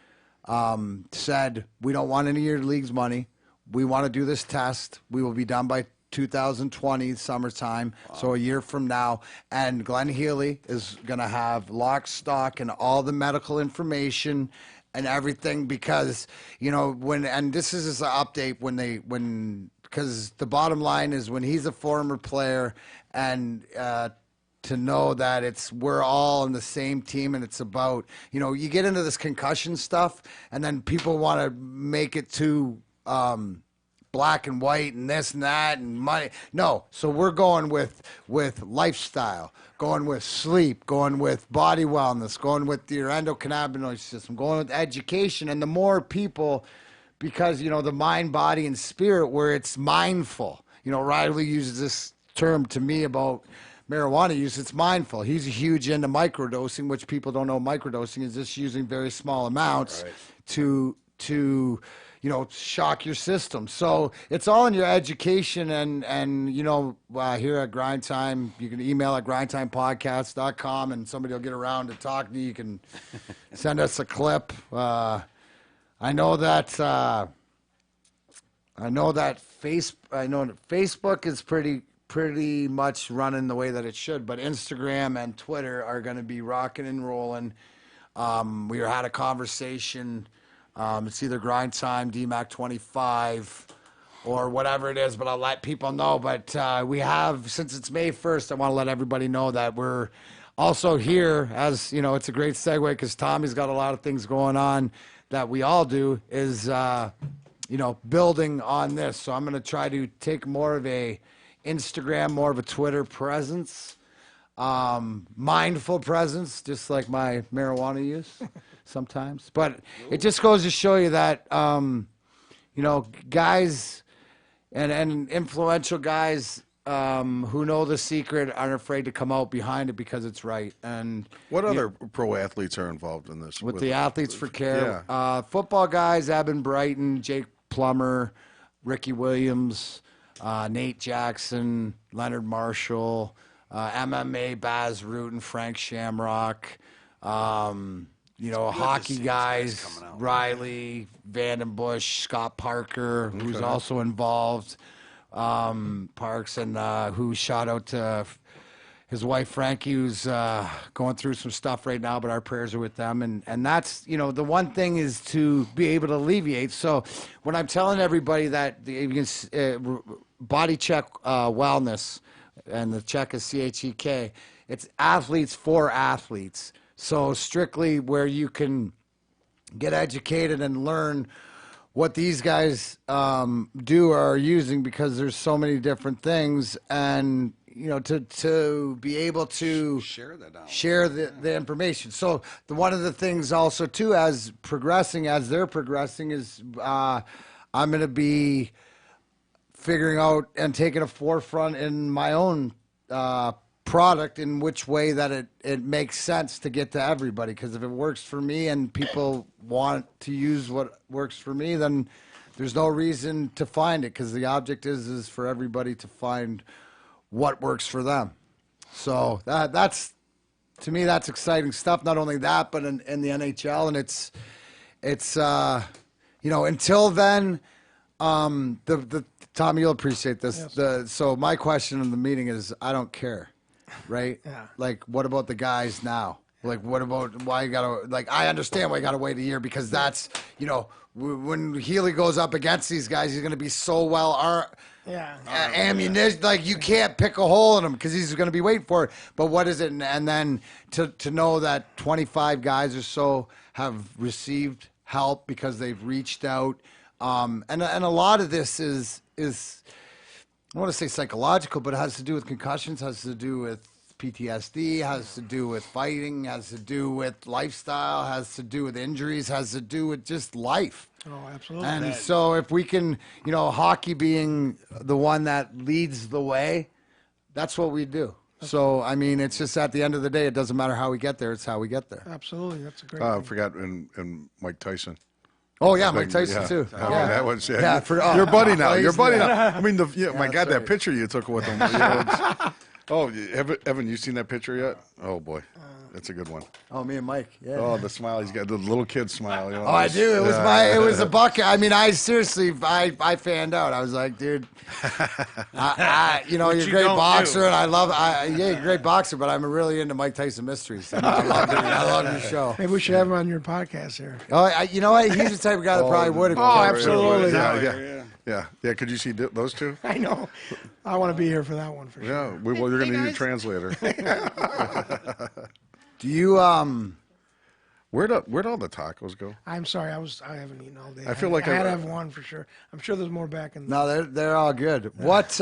said, we don't want any of your league's money. We want to do this test. We will be done by 2020 summertime, so a year from now. And Glenn Healy is going to have lock, stock, and all the medical information and everything, because, you know, and this is an update because the bottom line is when he's a former player, and to know that we're all in the same team, and it's about, you know, you get into this concussion stuff and then people want to make it too black and white and this and that and money. No, so we're going with lifestyle, going with sleep, going with body wellness, going with your endocannabinoid system, going with education. And the more people, because, you know, the mind, body, and spirit, where it's mindful. You know, Riley uses this term to me about marijuana use. It's mindful. He's huge into microdosing, which people don't know. Microdosing is just using very small amounts to you know, shock your system. So it's all in your education, and you know, here at Grind Time, you can email at grindtimepodcast.com, and somebody will get around to talking to you. You can send us a clip. I know that Facebook is pretty much running the way that it should, but Instagram and Twitter are going to be rocking and rolling. We had a conversation. It's either Grind Time, DMAC 25, or whatever it is, but I'll let people know. But we have, since it's May 1st, I want to let everybody know that we're also here, as you know, it's a great segue because Tommy's got a lot of things going on that we all do, is, you know, building on this. So I'm going to try to take more of a Instagram, more of a Twitter presence, mindful presence, just like my marijuana use. Sometimes, but it just goes to show you that, you know, guys and influential guys who know the secret aren't afraid to come out behind it because it's right. And what other pro athletes are involved in this? With the Athletes for Care, football guys, Eben Brighton, Jake Plummer, Ricky Williams, Nate Jackson, Leonard Marshall, MMA, Baz Root and Frank Shamrock, you know, hockey guys, Riley, Vandenbush, Scott Parker, who's also involved, Parks, and who shout out to his wife, Frankie, who's going through some stuff right now, but our prayers are with them. And that's, you know, the one thing is to be able to alleviate. So when I'm telling everybody that Body Check Wellness, and the check is CHEK, it's athletes for athletes. So strictly where you can get educated and learn what these guys do or are using, because there's so many different things, and you know, to be able to share the information. So one of the things also too, as they're progressing, is I'm going to be figuring out and taking a forefront in my own product, in which way that it makes sense to get to everybody. Because if it works for me and people want to use what works for me, then there's no reason to find it, because the object is for everybody to find what works for them. So that's, to me, that's exciting stuff. Not only that, but in the NHL, and it's you know, until then, Tommy, you'll appreciate this. Yes. So my question in the meeting is, I don't care. Right? Yeah. Like, what about the guys now? Like, what about why you gotta, like, I understand why you gotta wait a year, because that's, you know, when Healy goes up against these guys, he's gonna be so well ammunition, like you can't pick a hole in him because he's gonna be waiting for it. But what is it? And then to know that 25 guys or so have received help because they've reached out, and a lot of this is I want to say psychological, but it has to do with concussions, has to do with PTSD, has to do with fighting, has to do with lifestyle, has to do with injuries, has to do with just life. Oh, absolutely. And so if we can, you know, hockey being the one that leads the way, that's what we do. So, I mean, it's just at the end of the day, it doesn't matter how we get there, it's how we get there. Absolutely. That's a great I forgot, and Mike Tyson. Oh yeah, Mike Tyson too. I mean, that was your buddy now. Your buddy now. I mean, my God, that picture you took with him. You know, Evan, you seen that picture yet? Oh boy, That's a good one. Oh, me and Mike. Yeah. Oh, the smile. He's got the little kid smile. You know? Oh, I do. It was a bucket. I mean, I seriously, I fanned out. I was like, dude, you're a great boxer, and you're a great boxer, but I'm really into Mike Tyson mysteries. I love your show. Maybe we should have him on your podcast here. Oh, you know what? He's the type of guy that probably would. Oh, absolutely. Yeah. Could you see those two? I know. I want to be here for that one for sure. Yeah. Well, you're going to need a translator. Do you Where'd all the tacos go? I'm sorry, I haven't eaten all day. I feel like I had to have one for sure. I'm sure there's more back in. No, they're all good. What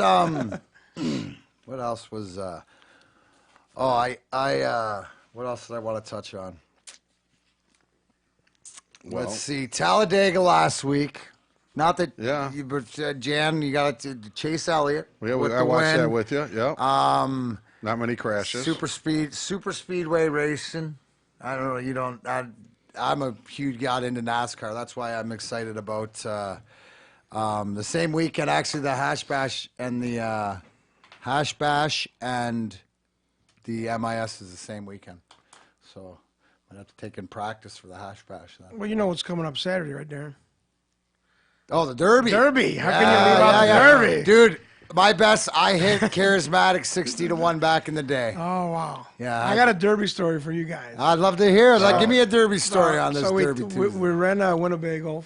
what else was? What else did I want to touch on? Well, Let's see, Talladega last week. Not that but Jan, you got to Chase Elliott. Yeah, I watched that with you. Yeah. Not many crashes. Super speedway racing. I don't know. I'm a huge got into NASCAR. That's why I'm excited about the same weekend. Actually, the Hash Bash and the MIS is the same weekend. So I'm gonna have to take in practice for the Hash Bash. Then. Well, you know what's coming up Saturday, right, Darren? Oh, the Derby. Derby. How can you leave out the Derby? Dude, my best, I hit Charismatic 60-1 back in the day. Oh, wow. Yeah. I got a Derby story for you guys. I'd love to hear it. Give me a Derby story on this Derby Tuesday. We ran a Winnebago.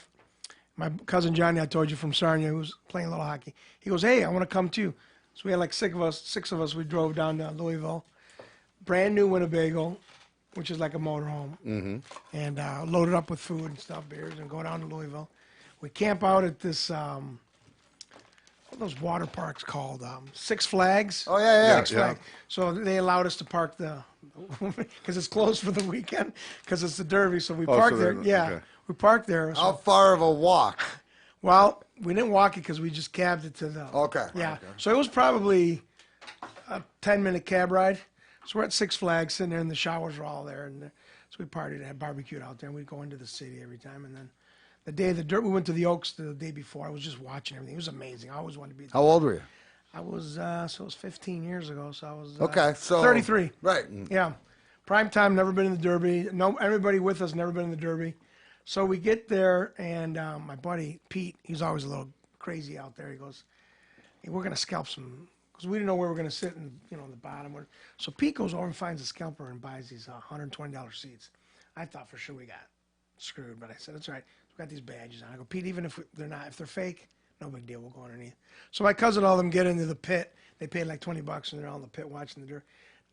My cousin Johnny, I told you, from Sarnia, who was playing a little hockey. He goes, hey, I want to come too. So we had like six of us. We drove down to Louisville. Brand new Winnebago, which is like a motorhome. And loaded up with food and stuff, beers, and go down to Louisville. We camp out at this, what are those water parks called? Six Flags. Oh, yeah. Six Flags. So they allowed us to park because it's closed for the weekend, because it's the Derby. So we parked there. Okay. We parked there. So, how far of a walk? Well, we didn't walk it because we just cabbed it to the. Okay. Yeah. Okay. So it was probably a 10-minute cab ride. So we're at Six Flags, sitting there, and the showers were all there. And so we partied and had barbecued out there. And we'd go into the city every time. And then the day of the Derby, we went to the Oaks the day before. I was just watching everything. It was amazing. I always wanted to be there. How old were you? I was, so it was 15 years ago. So I was so 33. Right. Yeah. Prime time, never been in the Derby. No, everybody with us, never been in the Derby. So we get there, and my buddy, Pete, he's always a little crazy out there. He goes, hey, we're going to scalp some, because we didn't know where we were going to sit in the bottom. So Pete goes over and finds a scalper and buys these $120 seats. I thought for sure we got screwed, but I said, that's all right. We've got these badges on. I go, Pete, even if they're fake, no big deal. We'll go underneath. So my cousin and all of them get into the pit. They paid like $20, and they're all in the pit watching the Derby.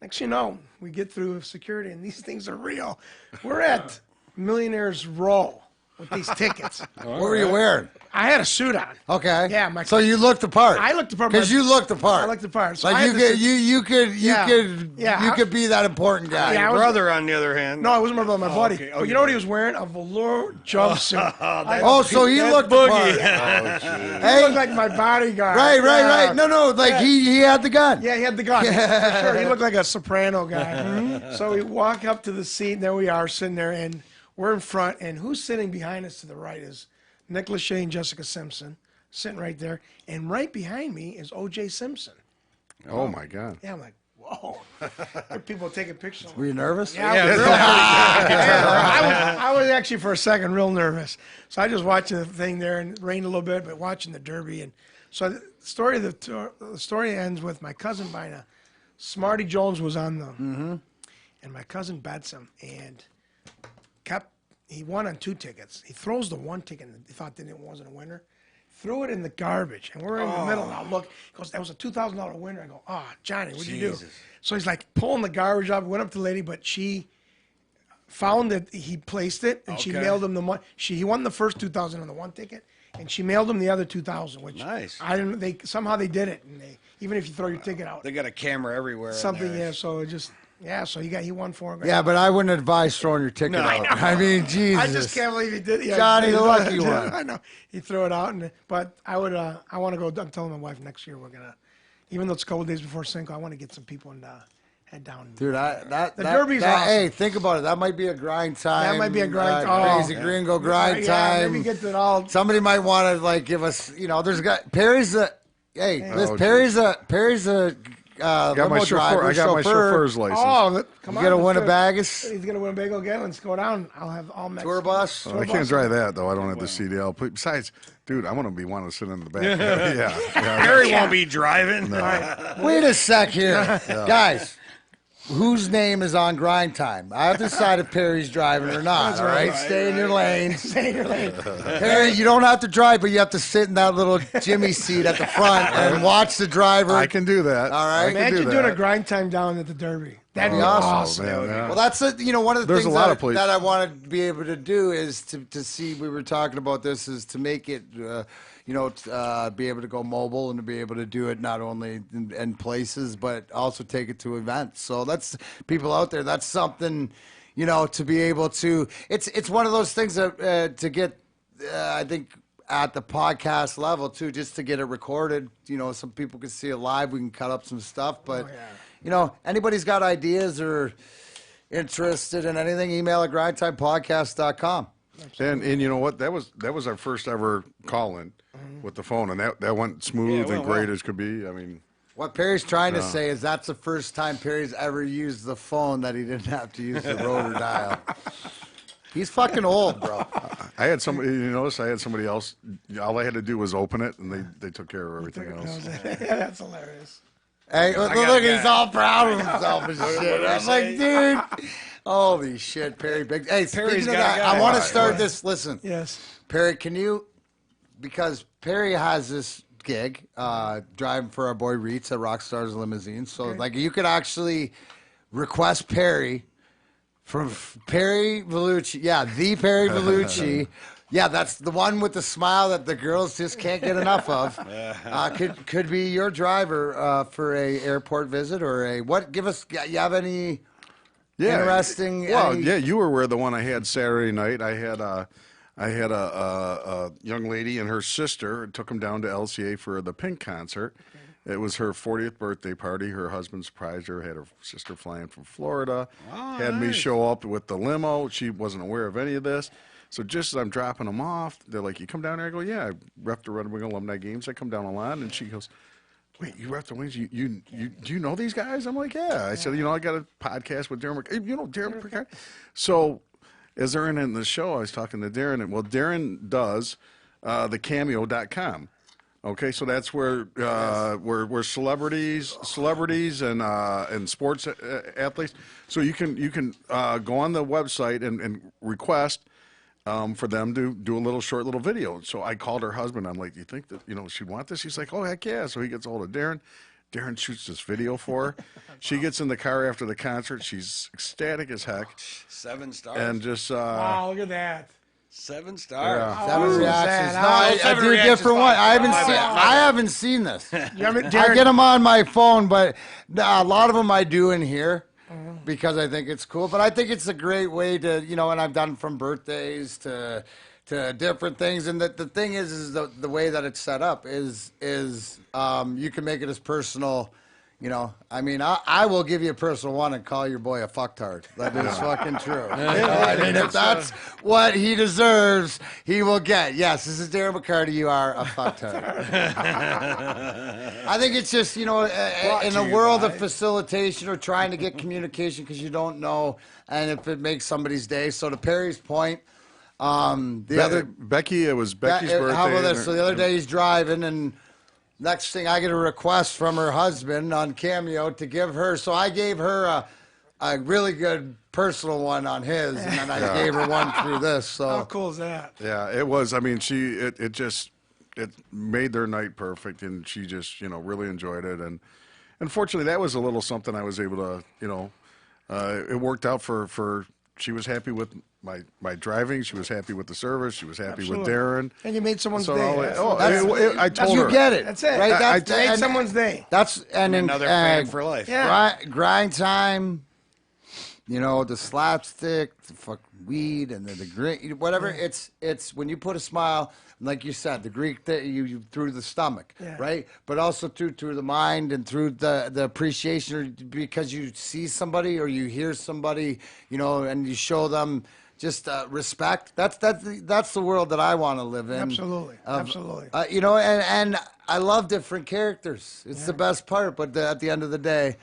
Next you know, we get through security, and these things are real. We're at Millionaire's Row with these tickets. What were you wearing? I had a suit on. Okay. Yeah. So you looked the part. I looked the part. Because you looked the part. I looked the part. So like you could be that important guy. Yeah, your brother, on the other hand. No, I wasn't my brother, my buddy. Okay. But you know what he was wearing? A velour jumpsuit. So he looked the part. He looked like my bodyguard. Right. No, he had the gun. Yeah, he had the gun. For sure. He looked like a soprano guy. So we walk up to the seat, and there we are sitting there, and we're in front, and who's sitting behind us to the right is Nick Lachey and Jessica Simpson, sitting right there. And right behind me is O.J. Simpson. Oh, my God. Yeah, I'm like, whoa. People taking pictures. Were you nervous? Yeah, I was actually, for a second, real nervous. So I just watched the thing there, and it rained a little bit, but watching the Derby. And so the story ends with my cousin buying a Smarty Jones was on the, and my cousin bets him, and he won on 2 tickets. He throws the 1 ticket, and he thought that it wasn't a winner. Threw it in the garbage, and we're in the middle now. Look, he goes, that was a $2,000 winner. I go, Johnny, what'd you do? So he's like pulling the garbage up, went up to the lady, but she found that he placed it, and she mailed him the money. He won the first $2,000 on the 1 ticket, and she mailed him the other $2,000. Which nice. Somehow they did it, and even if you throw your ticket out, they got a camera everywhere. Something, yeah. So it just. Yeah, so he won $4,000. Yeah, but I wouldn't advise throwing your ticket out. I mean, Jesus. I just can't believe he did it. Johnny, the lucky one. I know. He threw it out, but I want to go. I'm telling my wife next year we're going to, even though it's a couple days before Cinco, I want to get some people and head down. Dude, the Derby's awesome. Hey, think about it. That might be a grind time. That might be a grind time. Crazy gringo grind time. Maybe get it all. Somebody might want to give us, there's a guy, Perry's a limo driver. I got my chauffeur's license. Oh, come You on. get a let's do it. Winnebago? He's going to Winnebago again. Let's go down. I'll have all Mexican. Tour bus? I can't drive that, though. I don't have the CDL. Besides, dude, I'm going to be wanting to sit in the back. yeah. Harry won't be driving. Wait a sec here. Guys, whose name is on grind time? I have to decide if Perry's driving or not, all right? Stay in your lane. Stay in your lane. Harry, you don't have to drive, but you have to sit in that little Jimmy seat at the front and watch the driver. I can do that. All right. Imagine doing a grind time down at the Derby. That'd be awesome. Man, yeah. Well, that's one of the There's things a lot of places. that I want to be able to do is to see. We were talking about this is to make it, be able to go mobile and to be able to do it not only in places but also take it to events. So that's people out there. That's something, to be able to. It's one of those things that to get. I think at the podcast level too, just to get it recorded. Some people can see it live. We can cut up some stuff, but. Anybody's got ideas or interested in anything, email at grindtimepodcast.com. And you know what? That was our first ever call-in with the phone, and that went smooth and great as could be. I mean, what Perry's trying to say is that's the first time Perry's ever used the phone that he didn't have to use the rotor dial. He's fucking old, bro. I had somebody. You notice I had somebody else. All I had to do was open it, and they took care of everything else. Yeah, that's hilarious. Hey, look, he's all proud of himself and shit. I'm like, dude, holy shit, Perry. Big. Hey, speaking of that, I want to start this. Listen, yes, Perry, can you? Because Perry has this gig driving for our boy Reitz at Rockstars Limousine. So, like, you could actually request Perry from Perry Vellucci. Yeah, the Perry Vellucci. Yeah, that's the one with the smile that the girls just can't get enough of. Could be your driver for a airport visit or a what? Give us. You have any interesting? Well, you were the one I had Saturday night. I had a young lady and her sister. Took them down to LCA for the Pink concert. It was her 40th birthday party. Her husband surprised her. Had her sister flying from Florida. Had me show up with the limo. She wasn't aware of any of this. So just as I'm dropping them off, they're like, "You come down there?" I go, "Yeah, I ref the Red Wing alumni games. I come down a lot." And she goes, "Wait, you ref the Wings? You do you know these guys?" I'm like, "Yeah." I said, I got a podcast with Darren McCarty. You know Darren McCarty? So as they're in the show, I was talking to Darren, and Darren does the cameo.com. Okay, so that's where celebrities and sports athletes. So you can go on the website and request. For them to do a short little video. So I called her husband. I'm like, "Do you think that she'd want this?" He's like, "Oh, heck yeah!" So he gets a hold of Darren. Darren shoots this video for her. She gets in the car after the concert. She's ecstatic as heck. 7 stars. And just wow, look at that. 7 stars. Yeah. 7 reactions. No, I do a different one. I haven't seen this. I get them on my phone, but a lot of them I do in here. Because I think it's cool, but I think it's a great way to, and I've done from birthdays to different things. And the thing is the way that it's set up is you can make it as personal. I mean, I will give you a personal one and call your boy a fucktard. That is fucking true. I mean, if that's what he deserves, he will get. Yes, this is Darren McCarty. You are a fucktard. I think it's just, in a world of facilitation or trying to get communication because you don't know, and if it makes somebody's day. So to Perry's point, Becky, it was Becky's birthday. How about this? So the other day he's driving and. Next thing, I get a request from her husband on Cameo to give her. So I gave her a really good personal one on his, and then I gave her one through this. So how cool is that? Yeah, it was. I mean, it made their night perfect, and she just really enjoyed it. And unfortunately, that was a little something I was able to it worked out for. She was happy with my driving. She was happy with the service. She was happy with Darren. And you made someone's day. I told her. You get it. That's it. Right? You made someone's day. That's another fan for life. Yeah. Grind time. The slapstick, the fucking weed, and the green, whatever. It's when you put a smile, like you said, the Greek you through the stomach, right? But also through the mind and through the appreciation, because you see somebody or you hear somebody, and you show them just respect. That's the world that I want to live in. Absolutely. Absolutely. You know, and I love different characters. It's the best part. But at the end of the day,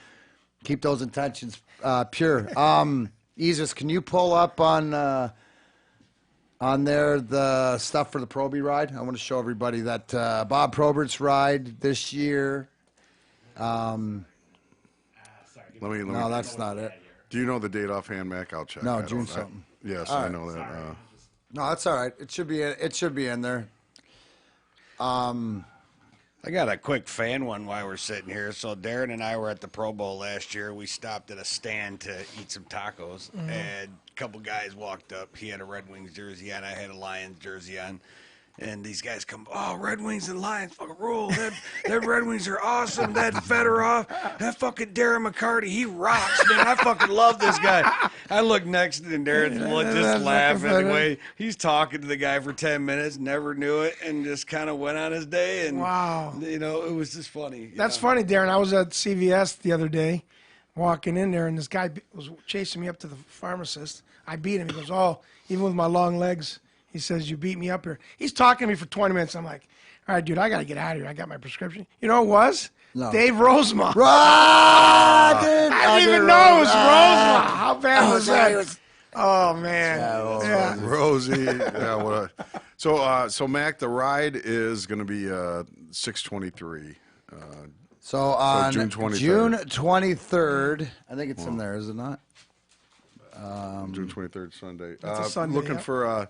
keep those intentions pure. Isis, can you pull up on there the stuff for the Proby ride? I want to show everybody that Bob Probert's ride this year. Let me. No, that's not it. Do you know the date offhand, Mac? I'll check. No, June something. Yes, All I right. know that. No, that's all right. It should be in there. I got a quick fan one while we're sitting here. So Darren and I were at the Pro Bowl last year. We stopped at a stand to eat some tacos, and a couple guys walked up. He had a Red Wings jersey on. I had a Lions jersey on. And these guys come, oh, Red Wings and Lions fucking rule. That Red Wings are awesome. That Fedorov, that fucking Darren McCarty, he rocks, man. I fucking love this guy. I look next to him, Darren, just laughing the way he's talking to the guy for 10 minutes, never knew it, and just kind of went on his day. And, wow. You know, it was just funny. That's funny, Darren. I was at CVS the other day, walking in there, and this guy was chasing me up to the pharmacist. I beat him. He goes, oh, even with my long legs. He says, you beat me up here. He's talking to me for 20 minutes. I'm like, all right, dude, I got to get out of here. I got my prescription. You know who it was? No. Dave Rosemont. I didn't even know it was Rosemont. How bad was that? Oh, man. Yeah. Rosie. Yeah, what? So Mac, the ride is going to be 6/23. So on June 23rd. June 23rd, I think it's in there, is it not? June 23rd, Sunday. That's a Sunday, Looking yeah. for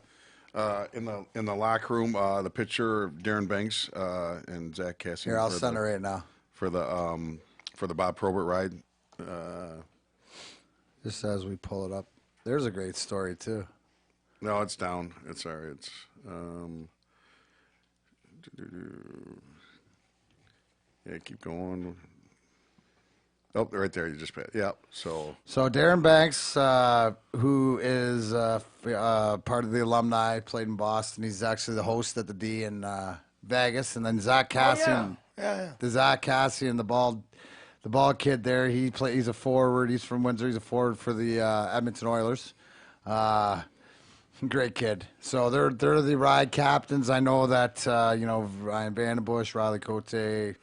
in the locker room the picture of Darren Banks and Zach Cassidy. Here, I'll send it right now. For the Bob Probert ride. Just as we pull it up. There's a great story, too. No, it's down. It's all right. It's yeah, keep going. Oh, right there. You just yeah. So Darren Banks, who is part of the alumni, played in Boston. He's actually the host at the D in Vegas, and then Zach Cassian, the Zach Cassian, the bald kid there. He's a forward. He's from Windsor. He's a forward for the Edmonton Oilers. Great kid. So they're the ride captains. I know that Ryan Vandenbush, Riley Cote,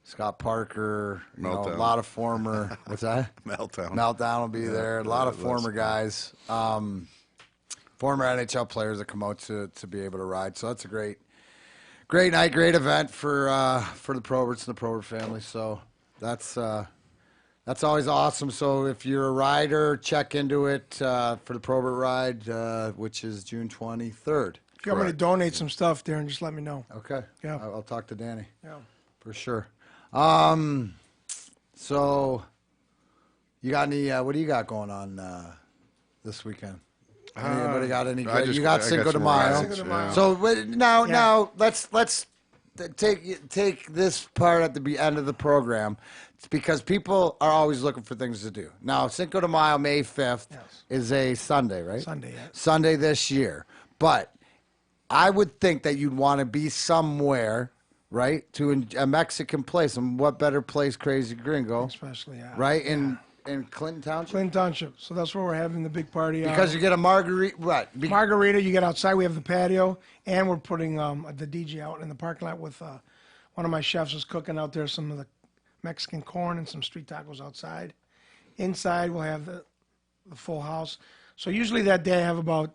Scott Parker, a lot of former. What's that? Meltdown will be there. A lot of former guys, former NHL players that come out to be able to ride. So that's a great night, great event for the Proberts and the Probert family. So that's always awesome. So if you're a rider, check into it for the Probert ride, which is June 23rd. If you want me to donate some stuff, Darren, just let me know. Okay. Yeah. I'll talk to Danny. Yeah. For sure. So you got any? What do you got going on this weekend? Anybody got any? You got Cinco de Mayo. So now let's take this part at the end of the program. It's because people are always looking for things to do. Now Cinco de Mayo, May 5th, is a Sunday, right? Sunday, yeah. Sunday this year, but I would think that you'd want to be somewhere. Right, to a Mexican place, and what better place, Crazy Gringo? Especially, yeah. Right, in Clinton Township? Clinton Township. So that's where we're having the big party. Because you get a margarita, what? Margarita, you get outside. We have the patio, and we're putting the DJ out in the parking lot with one of my chefs is cooking out there some of the Mexican corn and some street tacos outside. Inside, we'll have the full house. So usually that day I have on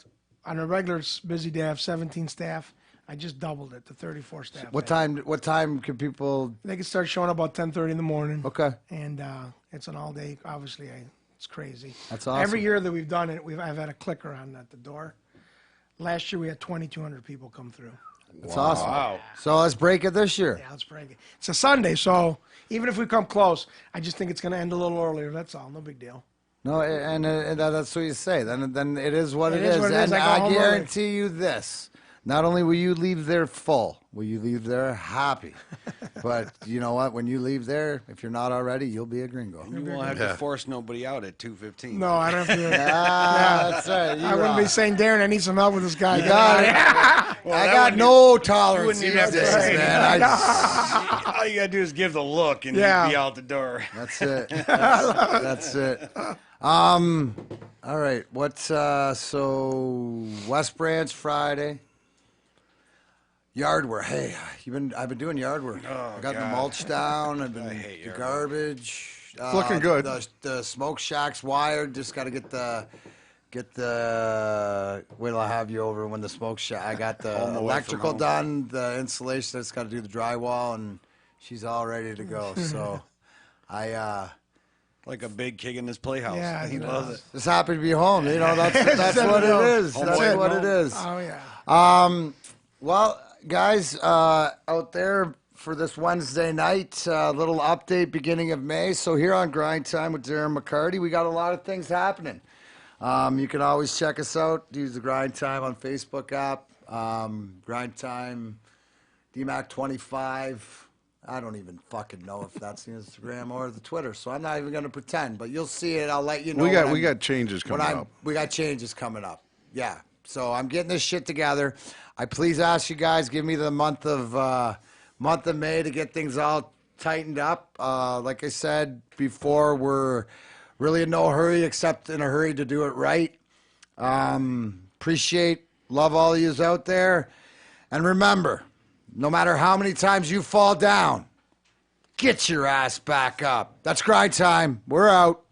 a regular busy day, I have 17 staff. I just doubled it to 34 staff. What time can people? They can start showing up about 10:30 in the morning. Okay. And it's an all day. Obviously, it's crazy. That's awesome. Every year that we've done it, I've had a clicker on at the door. Last year we had 2,200 people come through. That's awesome. Wow. So let's break it this year. Yeah, let's break it. It's a Sunday, so even if we come close, I just think it's going to end a little earlier. That's all. No big deal. No, and that's what you say. Then it is what it is. What it and is. I I guarantee you this. Not only will you leave there full, will you leave there happy. But you know what? When you leave there, if you're not already, you'll be a gringo. You won't have to force nobody out at 2:15. No, I don't have to. That's right. I wouldn't be saying, Darren, I need some help with this guy. You got it. Well, I that got wouldn't no tolerance wouldn't these even have to days, say man. All you gotta do is give the look, and Yeah. you'd be out the door. That's it. That's it. All right. What's so West Branch Friday? Yard work. Hey, I've been doing yard work. I got the mulch down. I've been hate the yard garbage. Looking good. The smoke shack's wired. Just got to get the. Wait till I have you over when the smoke shack. I got the Home away from electrical home. done. The insulation. I just got to do the drywall, and she's all ready to go. So, Like a big kid in his playhouse. Yeah, he loves it. just happy to be home. You know, that's what it is. That's what it is. Oh, yeah. Well, guys, out there for this Wednesday night, little update beginning of May. So here on Grind Time with Darren McCarty, we got a lot of things happening. You can always check us out. Use the Grind Time on Facebook app. Grind Time, DMAC25. I don't even fucking know if that's the Instagram or the Twitter, so I'm not even going to pretend. But you'll see it. I'll let you know. We got changes coming up. We got changes coming up. Yeah. So I'm getting this shit together. I please ask you guys, give me the month of May to get things all tightened up. Like I said before, we're really in no hurry, except in a hurry to do it right. Love all of yous out there. And remember, no matter how many times you fall down, get your ass back up. That's Grind Time. We're out.